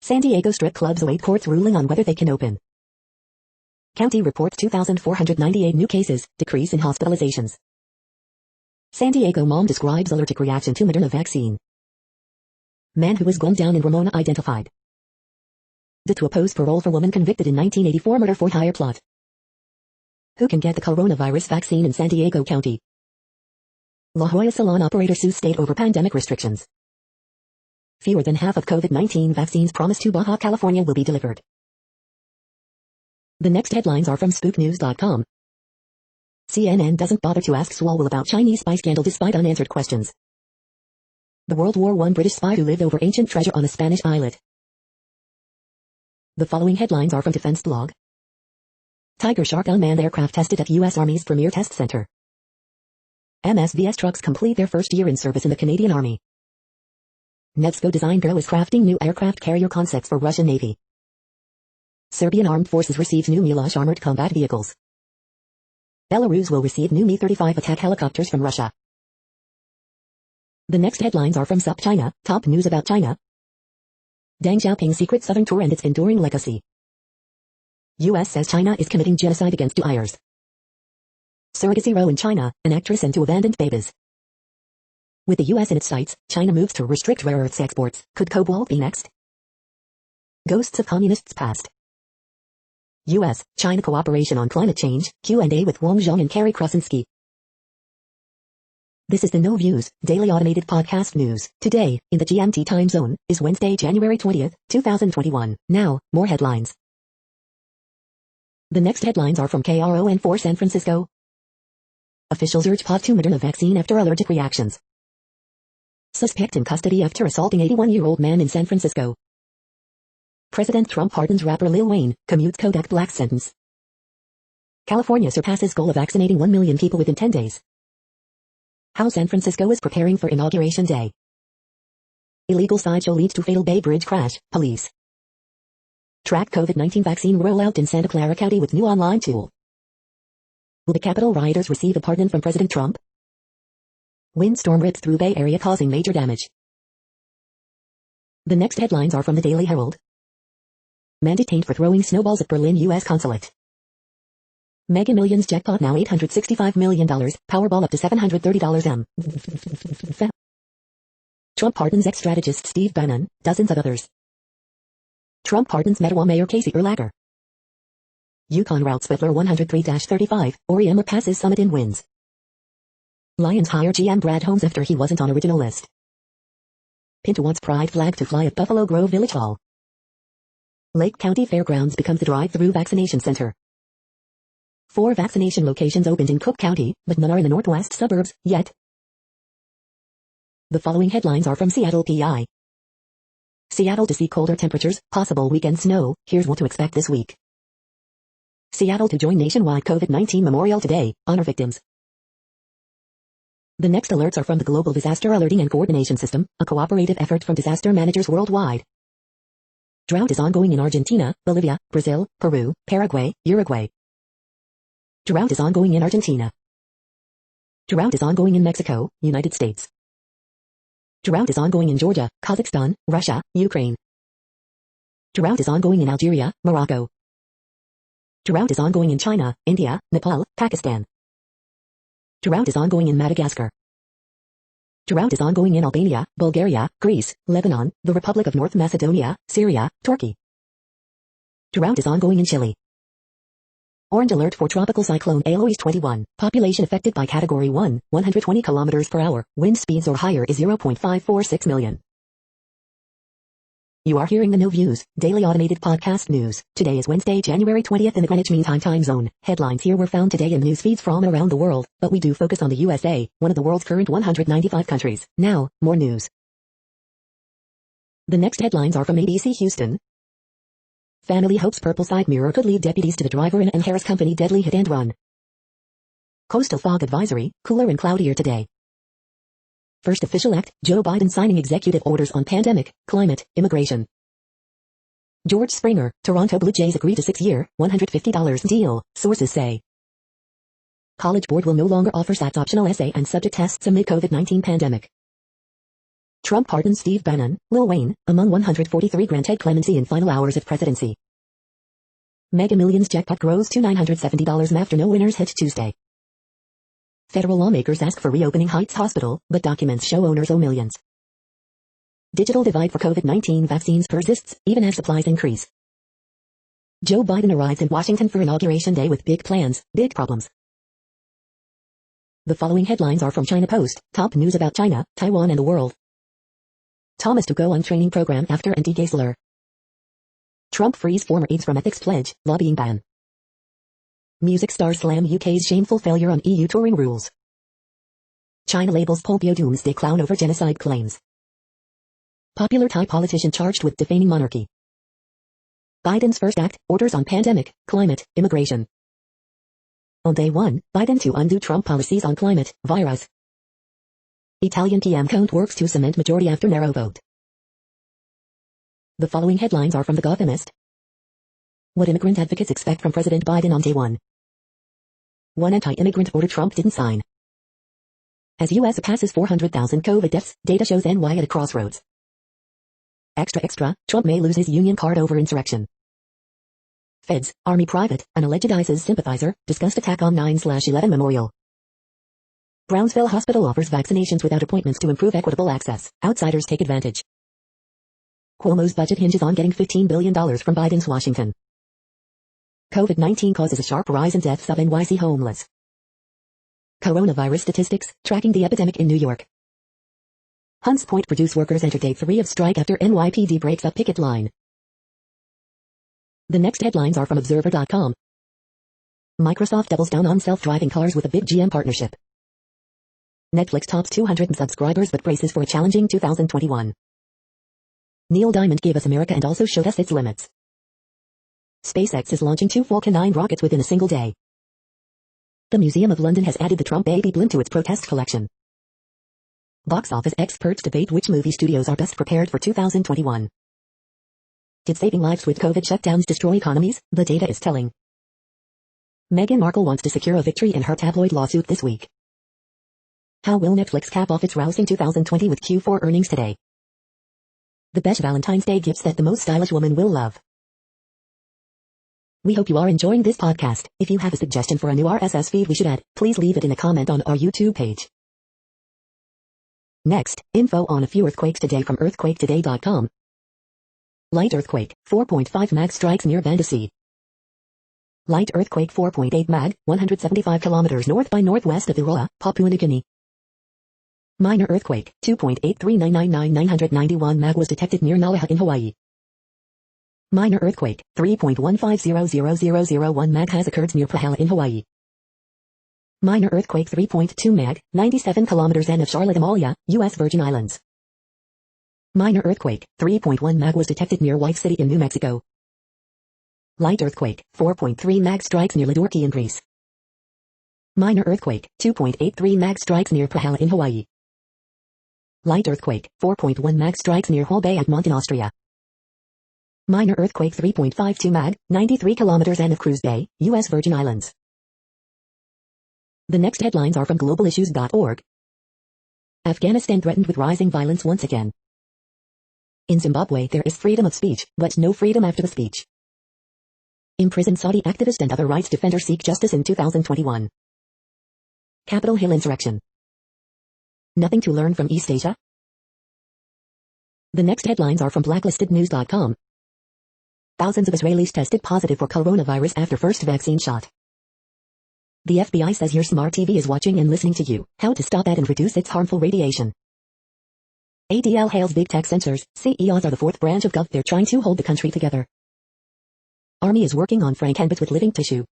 San Diego strip clubs await court's ruling on whether they can open. County reports 2,498 new cases, decrease in hospitalizations. San Diego mom describes allergic reaction to Moderna vaccine. Man who was gunned down in Ramona identified. To oppose parole for woman convicted in 1984 murder for hire plot. Who can get the coronavirus vaccine in San Diego County? La Jolla salon operator sues state over pandemic restrictions. Fewer than half of COVID-19 vaccines promised to Baja California will be delivered. The next headlines are from spooknews.com. CNN doesn't bother to ask Swalwell about Chinese spy scandal despite unanswered questions. The World War I British spy who lived over ancient treasure on a Spanish islet. The following headlines are from Defense Blog. Tiger Shark unmanned aircraft tested at U.S. Army's premier test center. MSVS trucks complete their first year in service in the Canadian Army. Nevsco Design Bureau is crafting new aircraft carrier concepts for Russian Navy. Serbian Armed Forces receives new Milosh armored combat vehicles. Belarus will receive new Mi-35 attack helicopters from Russia. The next headlines are from SUP China, top news about China. Deng Xiaoping's secret southern tour and its enduring legacy. U.S. says China is committing genocide against Uyghurs. Surrogacy row in China, an actress and two abandoned babies. With the U.S. in its sights, China moves to restrict rare earths exports. Could cobalt be next? Ghosts of communists past. U.S.-China cooperation on climate change, Q&A with Wang Zhong and Kerry Krasinski. This is the No Views, daily automated podcast news. Today, in the GMT time zone, is Wednesday, January 20th, 2021. Now, more headlines. The next headlines are from KRON4 San Francisco. Officials urge POV to Moderna vaccine after allergic reactions. Suspect in custody after assaulting 81-year-old man in San Francisco. President Trump pardons rapper Lil Wayne, commutes Kodak Black's sentence. California surpasses goal of vaccinating 1 million people within 10 days. How San Francisco is preparing for Inauguration Day. Illegal sideshow leads to fatal Bay Bridge crash, police. Track COVID-19 vaccine rollout in Santa Clara County with new online tool. Will the Capitol rioters receive a pardon from President Trump? Windstorm rips through Bay Area causing major damage. The next headlines are from the Daily Herald. Man detained for throwing snowballs at Berlin U.S. consulate. Mega Millions jackpot now $865 million, Powerball up to $730 M. Trump pardons ex-strategist Steve Bannon, dozens of others. Trump pardons Mettawa Mayor Casey Urlacher. Yukon routes Whittler 103-35, Oriema passes Summit in wins. Lions hire GM Brad Holmes after he wasn't on original list. Pinto wants pride flag to fly at Buffalo Grove Village Hall. Lake County Fairgrounds becomes the drive-through vaccination center. 4 vaccination locations opened in Cook County, but none are in the northwest suburbs, yet. The following headlines are from Seattle PI. Seattle to see colder temperatures, possible weekend snow, here's what to expect this week. Seattle to join nationwide COVID-19 Memorial Today, honor victims. The next alerts are from the Global Disaster Alerting and Coordination System, a cooperative effort from disaster managers worldwide. Drought is ongoing in Argentina, Bolivia, Brazil, Peru, Paraguay, Uruguay. Drought is ongoing in Argentina. Drought is ongoing in Mexico, United States. Drought is ongoing in Georgia, Kazakhstan, Russia, Ukraine. Drought is ongoing in Algeria, Morocco. Drought is ongoing in China, India, Nepal, Pakistan. Drought is ongoing in Madagascar. Drought is ongoing in Albania, Bulgaria, Greece, Lebanon, the Republic of North Macedonia, Syria, Turkey. Drought is ongoing in Chile. Orange alert for tropical cyclone Eloise 21. Population affected by Category 1, 120 km per hour. Wind speeds or higher is 0.546 million. You are hearing the No Views, daily automated podcast news. Today is Wednesday, January 20th in the Greenwich Mean Time zone. Headlines here were found today in news feeds from around the world, but we do focus on the USA, one of the world's current 195 countries. Now, more news. The next headlines are from ABC Houston. Family hopes purple side mirror could lead deputies to the driver in Harris Company deadly hit and run. Coastal fog advisory, cooler and cloudier today. First official act, Joe Biden signing executive orders on pandemic, climate, immigration. George Springer, Toronto Blue Jays agree to 6-year, $150 deal, sources say. College Board will no longer offer SATs optional essay and subject tests amid COVID-19 pandemic. Trump pardons Steve Bannon, Lil Wayne, among 143 granted clemency in final hours of presidency. Mega Millions jackpot grows to $970 after no winners hit Tuesday. Federal lawmakers ask for reopening Heights Hospital, but documents show owners owe millions. Digital divide for COVID-19 vaccines persists, even as supplies increase. Joe Biden arrives in Washington for Inauguration Day with big plans, big problems. The following headlines are from China Post, top news about China, Taiwan and the world. Thomas to go on training program after anti-gay slur. Trump frees former aides from ethics pledge, lobbying ban. Music stars slam UK's shameful failure on EU touring rules. China labels Pompeo doomsday clown over genocide claims. Popular Thai politician charged with defaming monarchy. Biden's first act, orders on pandemic, climate, immigration. On day one, Biden to undo Trump policies on climate, virus. Italian PM Conte works to cement majority after narrow vote. The following headlines are from The Gothamist. What immigrant advocates expect from President Biden on day one. One anti-immigrant order Trump didn't sign. As U.S. passes 400,000 COVID deaths, data shows NY at a crossroads. Extra, Trump may lose his union card over insurrection. Feds, Army private, an alleged ISIS sympathizer, discussed attack on 9/11 memorial. Brownsville Hospital offers vaccinations without appointments to improve equitable access. Outsiders take advantage. Cuomo's budget hinges on getting $15 billion from Biden's Washington. COVID-19 causes a sharp rise in deaths of NYC homeless. Coronavirus statistics, tracking the epidemic in New York. Hunts Point produce workers enter day 3 of strike after NYPD breaks up picket line. The next headlines are from Observer.com. Microsoft doubles down on self-driving cars with a big GM partnership. Netflix tops 200 subscribers but braces for a challenging 2021. Neil Diamond gave us America and also showed us its limits. SpaceX is launching 2 Falcon 9 rockets within a single day. The Museum of London has added the Trump baby blimp to its protest collection. Box office experts debate which movie studios are best prepared for 2021. Did saving lives with COVID shutdowns destroy economies? The data is telling. Meghan Markle wants to secure a victory in her tabloid lawsuit this week. How will Netflix cap off its rousing 2020 with Q4 earnings today? The best Valentine's Day gifts that the most stylish woman will love. We hope you are enjoying this podcast. If you have a suggestion for a new RSS feed we should add, please leave it in a comment on our YouTube page. Next, info on a few earthquakes today from earthquaketoday.com. Light earthquake, 4.5 mag strikes near Vandasi. Light earthquake 4.8 mag, 175 kilometers north by northwest of Iroa, Papua New Guinea. Minor earthquake, 2.8399991 mag was detected near Nalaha in Hawaii. Minor earthquake, 3.1500001 mag has occurred near Pahala in Hawaii. Minor earthquake 3.2 mag, 97 kilometers N of Charlotte, Amalia, U.S. Virgin Islands. Minor earthquake, 3.1 mag was detected near White City in New Mexico. Light earthquake, 4.3 mag strikes near Ladurki in Greece. Minor earthquake, 2.83 mag strikes near Pahala in Hawaii. Light earthquake, 4.1 mag strikes near Hall Bay at Mont in Austria. Minor earthquake 3.52 mag, 93 kilometers N of Cruz Bay, U.S. Virgin Islands. The next headlines are from globalissues.org. Afghanistan threatened with rising violence once again. In Zimbabwe there is freedom of speech, but no freedom after the speech. Imprisoned Saudi activist and other rights defender seek justice in 2021. Capitol Hill insurrection. Nothing to learn from East Asia? The next headlines are from blacklistednews.com. Thousands of Israelis tested positive for coronavirus after first vaccine shot. The FBI says your smart TV is watching and listening to you. How to stop that and reduce its harmful radiation. ADL hails big tech sensors. CEOs are the fourth branch of Gov. They're trying to hold the country together. Army is working on Frankenbit with living tissue.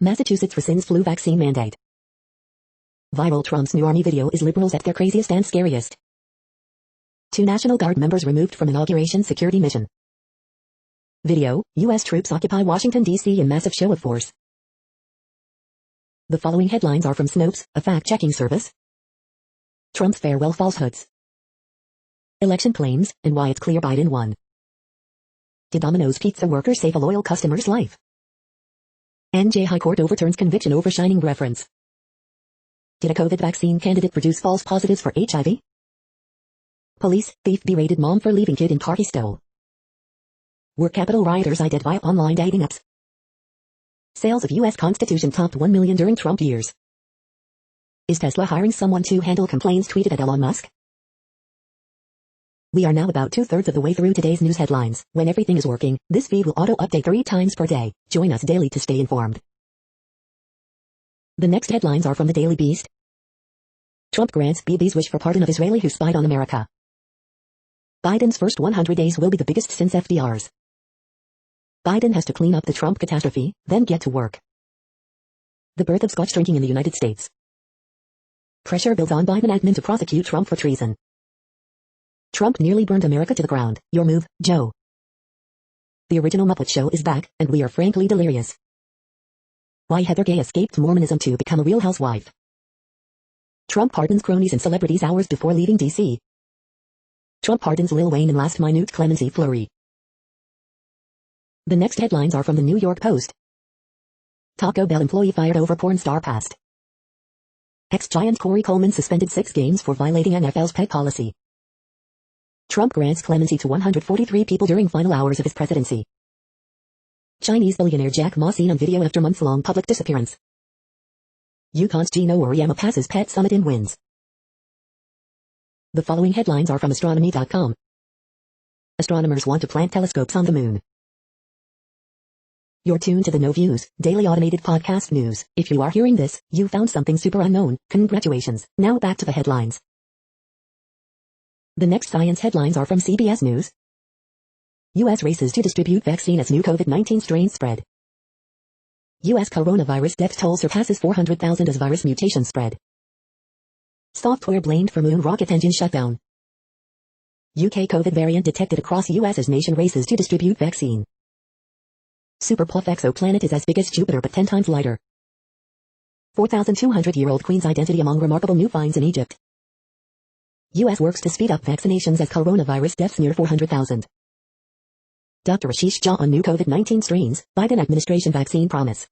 Massachusetts rescinds flu vaccine mandate. Viral Trump's new Army video is liberals at their craziest and scariest. 2 National Guard members removed from inauguration security mission. Video, U.S. troops occupy Washington, D.C. in massive show of force. The following headlines are from Snopes, a fact-checking service. Trump's farewell falsehoods. Election claims, and why it's clear Biden won. Did Domino's pizza workers save a loyal customer's life? NJ High Court overturns conviction over shining reference. Did a COVID vaccine candidate produce false positives for HIV? Police, thief berated mom for leaving kid in car he stole. Were Capitol rioters ID'd via online dating apps? Sales of U.S. Constitution topped 1 million during Trump years. Is Tesla hiring someone to handle complaints tweeted at Elon Musk? We are now about 2/3 of the way through today's news headlines. When everything is working, this feed will auto-update 3 times per day. Join us daily to stay informed. The next headlines are from the Daily Beast. Trump grants Bibi's wish for pardon of Israeli who spied on America. Biden's first 100 days will be the biggest since FDR's. Biden has to clean up the Trump catastrophe, then get to work. The birth of Scotch drinking in the United States. Pressure builds on Biden admin to prosecute Trump for treason. Trump nearly burned America to the ground. Your move, Joe. The original Muppet Show is back, and we are frankly delirious. Why Heather Gay escaped Mormonism to become a real housewife. Trump pardons cronies and celebrities hours before leaving D.C. Trump pardons Lil Wayne in last minute clemency flurry. The next headlines are from the New York Post. Taco Bell employee fired over porn star past. Ex-Giant Corey Coleman suspended 6 games for violating NFL's pet policy. Trump grants clemency to 143 people during final hours of his presidency. Chinese billionaire Jack Ma seen on video after months-long public disappearance. UConn's Gino Auriemma passes Pet Summit in wins. The following headlines are from astronomy.com. Astronomers want to plant telescopes on the moon. You're tuned to the No Views, daily automated podcast news. If you are hearing this, you found something super unknown. Congratulations. Now back to the headlines. The next science headlines are from CBS News. U.S. races to distribute vaccine as new COVID-19 strains spread. U.S. coronavirus death toll surpasses 400,000 as virus mutation spread. Software blamed for moon rocket engine shutdown. UK COVID variant detected across U.S. as nation races to distribute vaccine. Super Puff exoplanet is as big as Jupiter but 10 times lighter. 4,200-year-old queen's identity among remarkable new finds in Egypt. U.S. works to speed up vaccinations as coronavirus deaths near 400,000. Dr. Ashish Jha on new COVID-19 strains, Biden administration vaccine promise.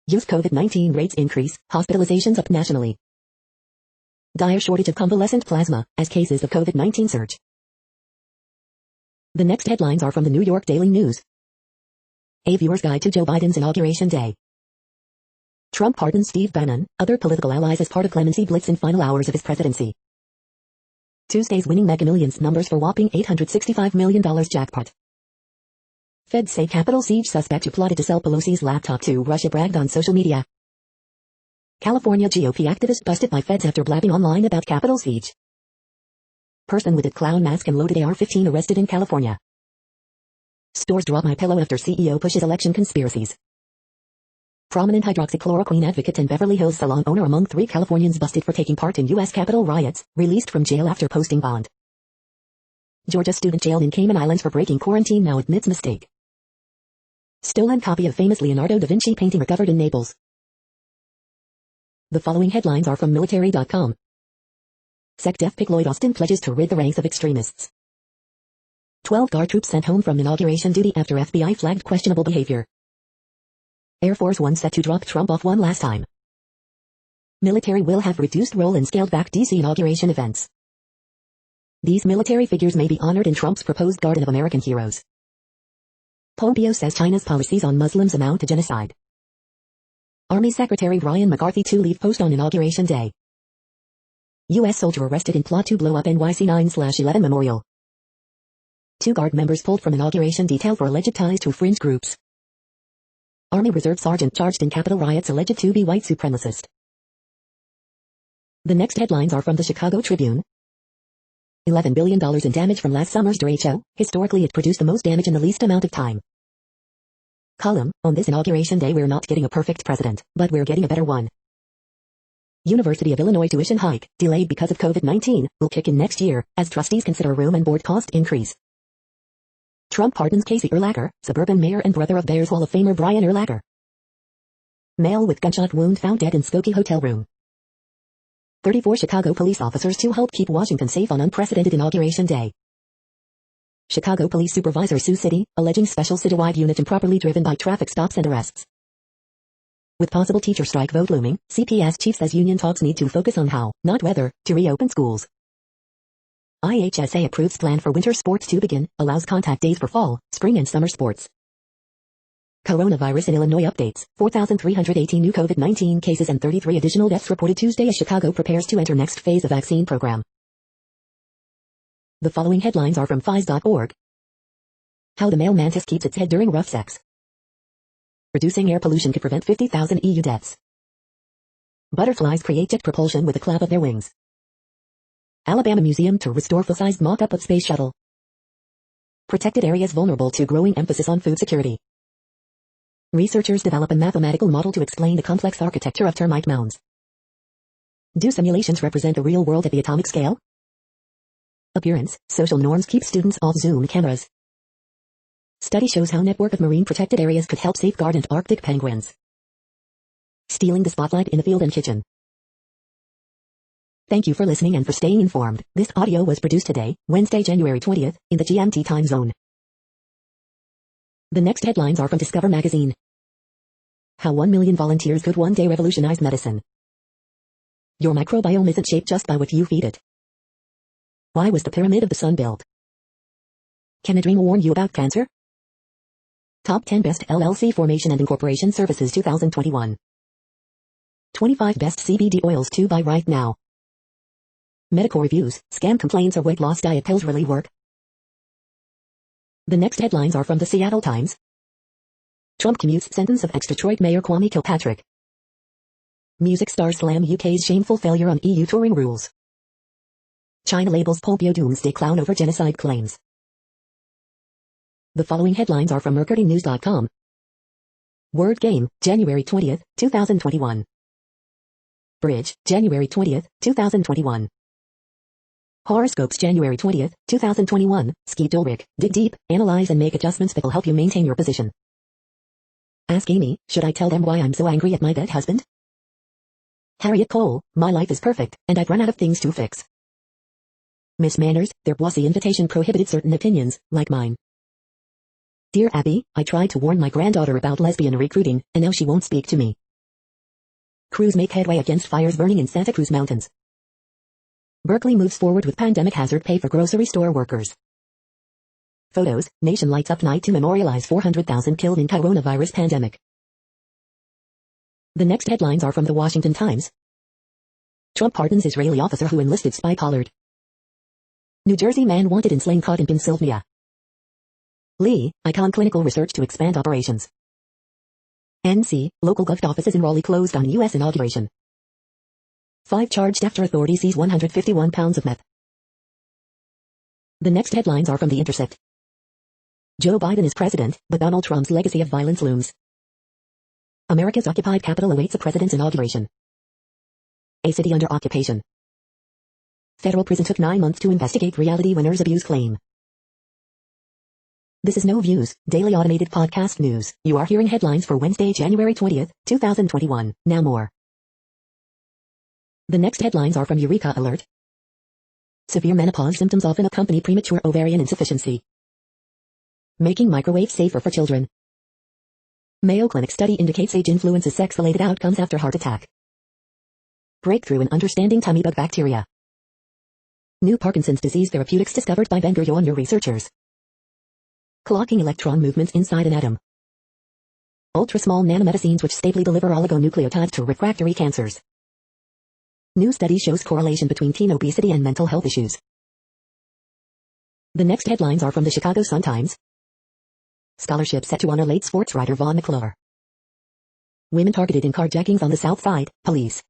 Youth COVID-19 rates increase, hospitalizations up nationally. Dire shortage of convalescent plasma, as cases of COVID-19 surge. The next headlines are from the New York Daily News. A viewer's guide to Joe Biden's inauguration day. Trump pardons Steve Bannon, other political allies as part of clemency blitz in final hours of his presidency. Tuesday's winning Mega Millions numbers for whopping $865 million jackpot. Feds say Capitol siege suspect who plotted to sell Pelosi's laptop to Russia bragged on social media. California GOP activist busted by feds after blabbing online about Capitol siege. Person with a clown mask and loaded AR-15 arrested in California. Stores drop my pillow after CEO pushes election conspiracies. Prominent hydroxychloroquine advocate and Beverly Hills salon owner among 3 Californians busted for taking part in U.S. Capitol riots, released from jail after posting bond. Georgia student jailed in Cayman Islands for breaking quarantine now admits mistake. Stolen copy of famous Leonardo da Vinci painting recovered in Naples. The following headlines are from military.com. SecDef pick Lloyd Austin pledges to rid the ranks of extremists. 12 Guard troops sent home from inauguration duty after FBI flagged questionable behavior. Air Force One set to drop Trump off one last time. Military will have reduced role in scaled back DC inauguration events. These military figures may be honored in Trump's proposed Garden of American Heroes. Pompeo says China's policies on Muslims amount to genocide. Army Secretary Ryan McCarthy to leave post on inauguration day. U.S. soldier arrested in plot to blow up NYC 9/11 memorial. 2 Guard members pulled from inauguration detail for alleged ties to fringe groups. Army Reserve Sergeant charged in Capitol riots alleged to be white supremacist. The next headlines are from the Chicago Tribune. $11 billion in damage from last summer's derecho. Historically it produced the most damage in the least amount of time. Column, on this inauguration day we're not getting a perfect president, but we're getting a better one. University of Illinois tuition hike, delayed because of COVID-19, will kick in next year, as trustees consider room and board cost increase. Trump pardons Casey Urlacher, suburban mayor and brother of Bears Hall of Famer Brian Urlacher. Male with gunshot wound found dead in Skokie hotel room. 34 Chicago police officers to help keep Washington safe on unprecedented inauguration day. Chicago police supervisor sue city, alleging special citywide unit improperly driven by traffic stops and arrests. With possible teacher strike vote looming, CPS chief says union talks need to focus on how, not whether, to reopen schools. IHSA approves plan for winter sports to begin, allows contact days for fall, spring and summer sports. Coronavirus in Illinois updates, 4,318 new COVID-19 cases and 33 additional deaths reported Tuesday as Chicago prepares to enter next phase of vaccine program. The following headlines are from phys.org. How the male mantis keeps its head during rough sex. Reducing air pollution could prevent 50,000 EU deaths. Butterflies create jet propulsion with a clap of their wings. Alabama Museum to restore full-sized mock-up of space shuttle. Protected areas vulnerable to growing emphasis on food security. Researchers develop a mathematical model to explain the complex architecture of termite mounds. Do simulations represent the real world at the atomic scale? Appearance, social norms keep students off Zoom cameras. Study shows how network of marine protected areas could help safeguard Antarctic penguins. Stealing the spotlight in the field and kitchen. Thank you for listening and for staying informed. This audio was produced today, Wednesday, January 20th, in the GMT time zone. The next headlines are from Discover magazine. How 1 million volunteers could one day revolutionize medicine. Your microbiome isn't shaped just by what you feed it. Why was the Pyramid of the Sun built? Can a dream warn you about cancer? Top 10 Best LLC Formation and Incorporation Services 2021. 25 Best CBD Oils to buy right now. Medical reviews, scam complaints or weight loss diet pills really work? The next headlines are from the Seattle Times. Trump commutes sentence of ex-Detroit Mayor Kwame Kilpatrick. Music stars slam UK's shameful failure on EU touring rules. China labels Pompeo doomsday clown over genocide claims. The following headlines are from mercurynews.com. Word Game, January 20th, 2021. Bridge, January 20th, 2021. Horoscopes January 20th, 2021, Skeet Ulrich, dig deep, analyze and make adjustments that will help you maintain your position. Ask Amy, should I tell them why I'm so angry at my dead husband? Harriet Cole, my life is perfect, and I've run out of things to fix. Miss Manners, their bossy invitation prohibited certain opinions, like mine. Dear Abby, I tried to warn my granddaughter about lesbian recruiting, and now she won't speak to me. Crews make headway against fires burning in Santa Cruz Mountains. Berkeley moves forward with pandemic hazard pay for grocery store workers. Photos, nation lights up night to memorialize 400,000 killed in coronavirus pandemic. The next headlines are from the Washington Times. Trump pardons Israeli officer who enlisted spy Pollard. New Jersey man wanted in slaying caught in Pennsylvania. Lee, Icon Clinical Research to expand operations. NC, local GOV offices in Raleigh closed on U.S. inauguration. 5 charged after authorities seize 151 pounds of meth. The next headlines are from The Intercept. Joe Biden is president, but Donald Trump's legacy of violence looms. America's occupied capital awaits a president's inauguration. A city under occupation. Federal prison took 9 months to investigate reality winner's abuse claim. This is No Views, daily automated podcast news. You are hearing headlines for Wednesday, January 20th, 2021. Now more. The next headlines are from Eureka Alert. Severe menopause symptoms often accompany premature ovarian insufficiency. Making microwaves safer for children. Mayo Clinic study indicates age influences sex-related outcomes after heart attack. Breakthrough in understanding tummy bug bacteria. New Parkinson's disease therapeutics discovered by Ben-Gurion researchers. Clocking electron movements inside an atom. Ultra-small nanomedicines which stably deliver oligonucleotides to refractory cancers. New study shows correlation between teen obesity and mental health issues. The next headlines are from the Chicago Sun-Times. Scholarship set to honor late sports writer Vaughn McClure. Women targeted in carjackings on the South Side, police.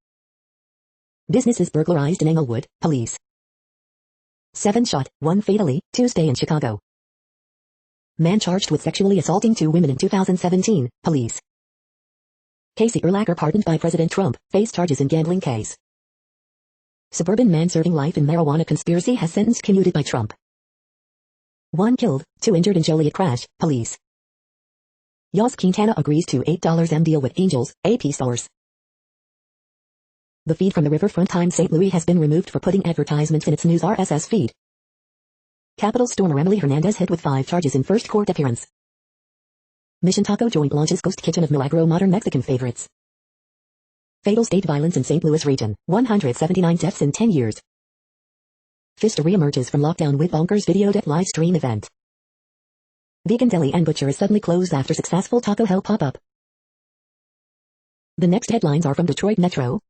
Businesses burglarized in Englewood, police. 7 shot, 1 fatally, Tuesday in Chicago. Man charged with sexually assaulting 2 women in 2017, police. Casey Urlacher pardoned by President Trump, faced charges in gambling case. Suburban man serving life in marijuana conspiracy has sentence commuted by Trump. 1 killed, 2 injured in Joliet crash, police. Yas Quintana agrees to $8 deal with Angels, AP source. The feed from the Riverfront Times St. Louis has been removed for putting advertisements in its news RSS feed. Capitol Stormer Emily Hernandez hit with 5 charges in first court appearance. Mission Taco joint launches Ghost Kitchen of Milagro modern Mexican favorites. Fatal state violence in St. Louis region, 179 deaths in 10 years. Fist re-emerges from lockdown with bonkers videoed at live stream event. Vegan deli and butcher is suddenly closed after successful Taco Hell pop-up. The next headlines are from Detroit Metro.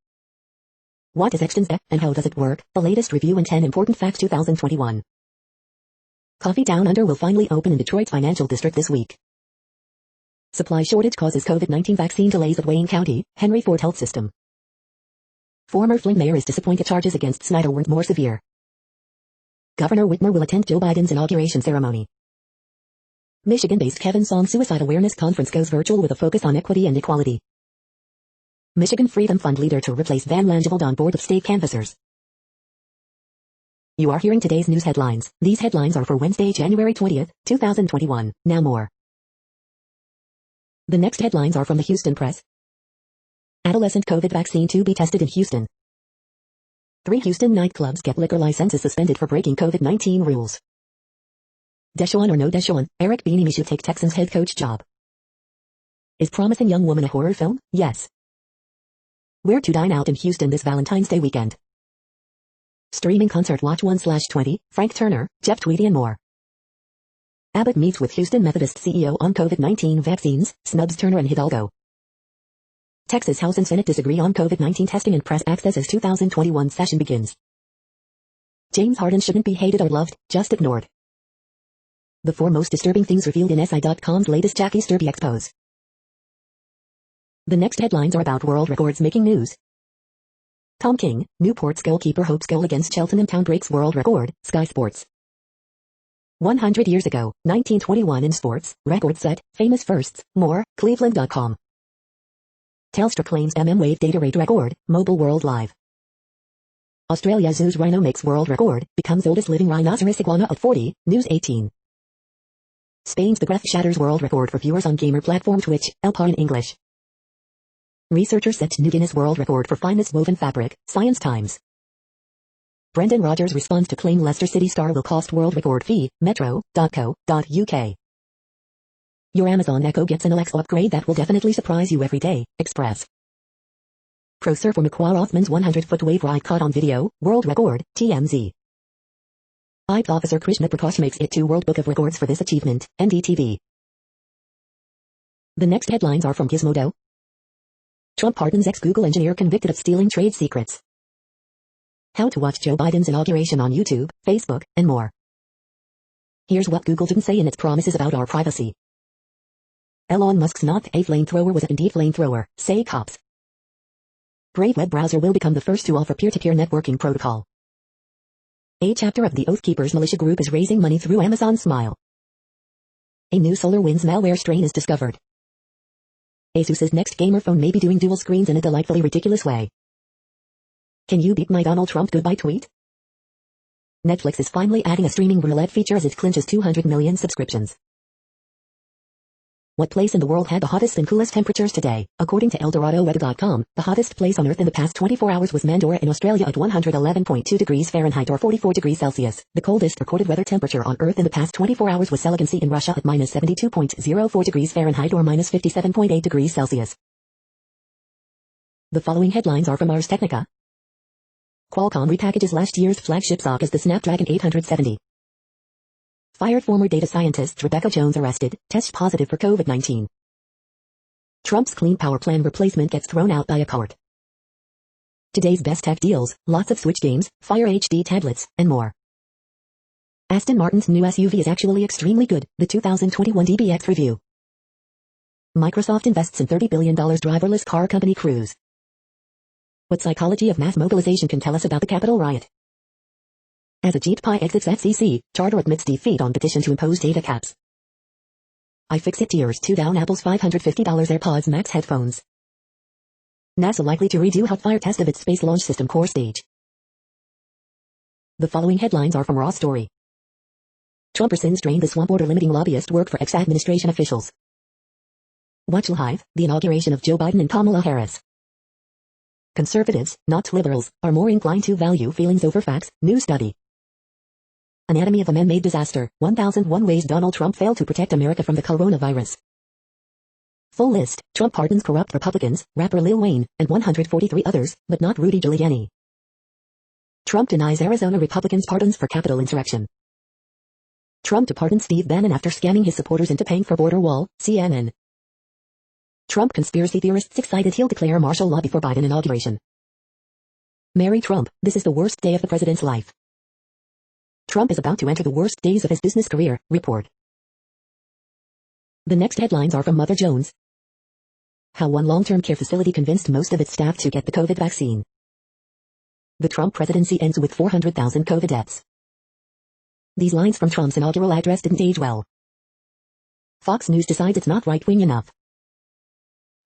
What is Extens and how does it work? The latest review and 10 important facts 2021. Coffee Down Under will finally open in Detroit's financial district this week. Supply shortage causes COVID-19 vaccine delays at Wayne County, Henry Ford Health System. Former Flint mayor is disappointed charges against Snyder weren't more severe. Governor Whitmer will attend Joe Biden's inauguration ceremony. Michigan-based Kevin Song Suicide Awareness Conference goes virtual with a focus on equity and equality. Michigan Freedom Fund leader to replace Van Langeveld on board of state canvassers. You are hearing today's news headlines. These headlines are for Wednesday, January 20th, 2021. Now more. The next headlines are from the Houston Press. Adolescent COVID vaccine to be tested in Houston. 3 Houston nightclubs get liquor licenses suspended for breaking COVID-19 rules. Deshaun or no Deshaun, Eric Bieniemy should take Texans head coach job. Is Promising Young Woman a horror film? Yes. Where to dine out in Houston this Valentine's Day weekend. Streaming concert watch 1/20, Frank Turner, Jeff Tweedy and more. Abbott meets with Houston Methodist CEO on COVID-19 vaccines, snubs Turner and Hidalgo. Texas House and Senate disagree on COVID-19 testing and press access as 2021 session begins. James Harden shouldn't be hated or loved, just ignored. The 4 most disturbing things revealed in SI.com's latest Jackie Sturby expose. The next headlines are about world records making news. Tom King, Newport's goalkeeper hopes goal against Cheltenham Town breaks world record, Sky Sports. 100 years ago, 1921 in sports, record set, famous firsts, more, Cleveland.com. Telstra claims wave data rate record, Mobile World Live. Australia Zoo's rhino makes world record, becomes oldest living rhinoceros iguana at 40, News 18. Spain's The Graph shatters world record for viewers on gamer platform Twitch, Elpar in English. Researcher sets new Guinness World Record for finest woven fabric, Science Times. Brendan Rodgers responds to claim Leicester City star will cost world record fee, metro.co.uk. Your Amazon Echo gets an Alexa upgrade that will definitely surprise you every day, Express. Pro surfer McQuarrie Rothman's 100-foot wave ride caught on video, world record, TMZ. IPE officer Krishna Prakash makes it to World Book of Records for this achievement, NDTV. The next headlines are from Gizmodo. Trump pardons ex-Google engineer convicted of stealing trade secrets. How to watch Joe Biden's inauguration on YouTube, Facebook, and more. Here's what Google didn't say in its promises about our privacy. Elon Musk's not a flamethrower was indeed flamethrower, say cops. Brave web browser will become the first to offer peer-to-peer networking protocol. A chapter of the Oath Keepers militia group is raising money through Amazon Smile. A new SolarWinds malware strain is discovered. Asus's next gamer phone may be doing dual screens in a delightfully ridiculous way. Can you beat my Donald Trump goodbye tweet? Netflix is finally adding a streaming roulette feature as it clinches 200 million subscriptions. What place in the world had the hottest and coolest temperatures today? According to ElDoradoWeather.com, the hottest place on Earth in the past 24 hours was Mandorah in Australia at 111.2 degrees Fahrenheit or 44 degrees Celsius. The coldest recorded weather temperature on Earth in the past 24 hours was Selegansy in Russia at minus 72.04 degrees Fahrenheit or minus 57.8 degrees Celsius. The following headlines are from Ars Technica. Qualcomm repackages last year's flagship SoC as the Snapdragon 870. Fired former data scientist Rebecca Jones arrested, test positive for COVID-19. Trump's Clean Power Plan replacement gets thrown out by a court. Today's best tech deals, lots of Switch games, Fire HD tablets, and more. Aston Martin's new SUV is actually extremely good, the 2021 DBX review. Microsoft invests in $30 billion driverless car company Cruise. What psychology of mass mobilization can tell us about the Capitol riot. As Ajit Pai exits FCC, Charter admits defeat on petition to impose data caps. iFixit tears 2 down Apple's $550 AirPods Max headphones. NASA likely to redo hot fire test of its Space Launch System core stage. The following headlines are from Raw Story. Trumpersons drained the swamp order limiting lobbyist work for ex-administration officials. Watch live, the inauguration of Joe Biden and Kamala Harris. Conservatives, not liberals, are more inclined to value feelings over facts, new study. Anatomy of a Man-Made Disaster, 1001 Ways Donald Trump Failed to Protect America from the Coronavirus. Full list, Trump pardons corrupt Republicans, rapper Lil Wayne, and 143 others, but not Rudy Giuliani. Trump denies Arizona Republicans pardons for Capitol insurrection. Trump to pardon Steve Bannon after scamming his supporters into paying for border wall, CNN. Trump conspiracy theorists excited he'll declare martial law before Biden inauguration. Marry Trump, this is the worst day of the president's life. Trump is about to enter the worst days of his business career, report. The next headlines are from Mother Jones. How one long-term care facility convinced most of its staff to get the COVID vaccine. The Trump presidency ends with 400,000 COVID deaths. These lines from Trump's inaugural address didn't age well. Fox News decides it's not right-wing enough.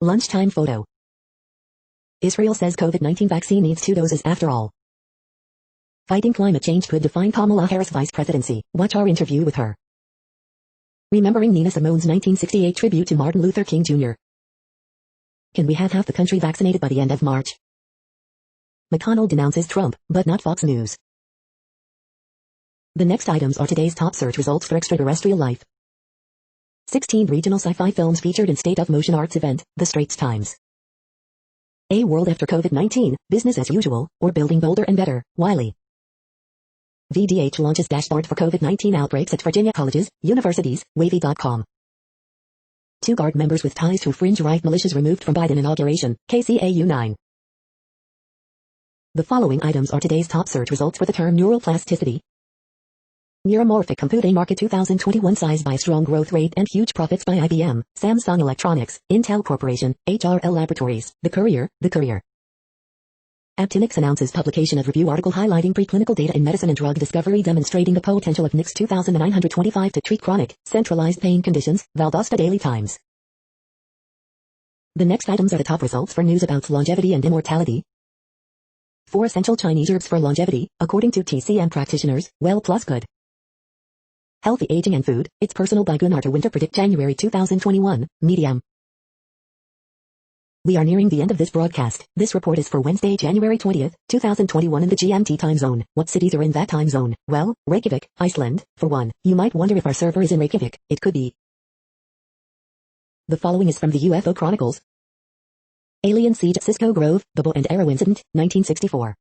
Lunchtime photo. Israel says COVID-19 vaccine needs 2 doses after all. Fighting climate change could define Kamala Harris' vice presidency. Watch our interview with her. Remembering Nina Simone's 1968 tribute to Martin Luther King Jr. Can we have half the country vaccinated by the end of March? McConnell denounces Trump, but not Fox News. The next items are today's top search results for extraterrestrial life. 16 regional sci-fi films featured in State of Motion Arts event, The Straits Times. A world after COVID-19, business as usual, or building bolder and better, Wiley. VDH launches dashboard for COVID-19 outbreaks at Virginia colleges, universities, wavy.com. 2 Guard members with ties to fringe right militias removed from Biden inauguration, KCAU 9. The following items are today's top search results for the term neural plasticity. Neuromorphic computing market 2021 size by strong growth rate and huge profits by IBM, Samsung Electronics, Intel Corporation, HRL Laboratories, The Courier. Aptinix announces publication of review article highlighting preclinical data in medicine and drug discovery demonstrating the potential of NIX 2925 to treat chronic, centralized pain conditions, Valdosta Daily Times. The next items are the top results for news about longevity and immortality. 4 essential Chinese herbs for longevity, according to TCM practitioners, well plus good. Healthy Aging and Food, It's Personal by Gunnar to Winter predict January 2021, Medium. We are nearing the end of this broadcast. This report is for Wednesday, January 20th, 2021 in the GMT time zone. What cities are in that time zone? Well, Reykjavik, Iceland, for one. You might wonder if our server is in Reykjavik. It could be. The following is from the UFO Chronicles. Alien siege at Cisco Grove, the bow and arrow incident, 1964.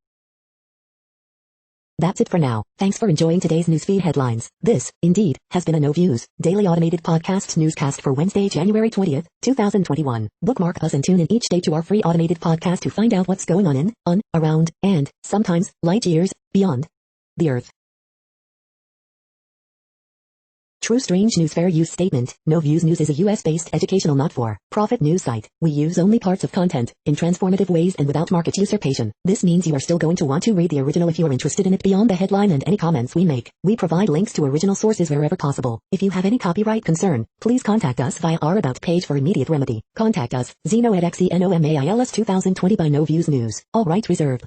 That's it for now. Thanks for enjoying today's newsfeed headlines. This, indeed, has been a No Views, daily automated podcast newscast for Wednesday, January 20th, 2021. Bookmark us and tune in each day to our free automated podcast to find out what's going on, around, and, sometimes, light years, beyond the Earth. True Strange News Fair Use Statement. No Views News is a US-based educational not-for-profit news site. We use only parts of content, in transformative ways and without market usurpation. This means you are still going to want to read the original if you are interested in it beyond the headline and any comments we make. We provide links to original sources wherever possible. If you have any copyright concern, please contact us via our About page for immediate remedy. Contact us, Zeno at XENOMAILS 2020 by No Views News. All rights reserved.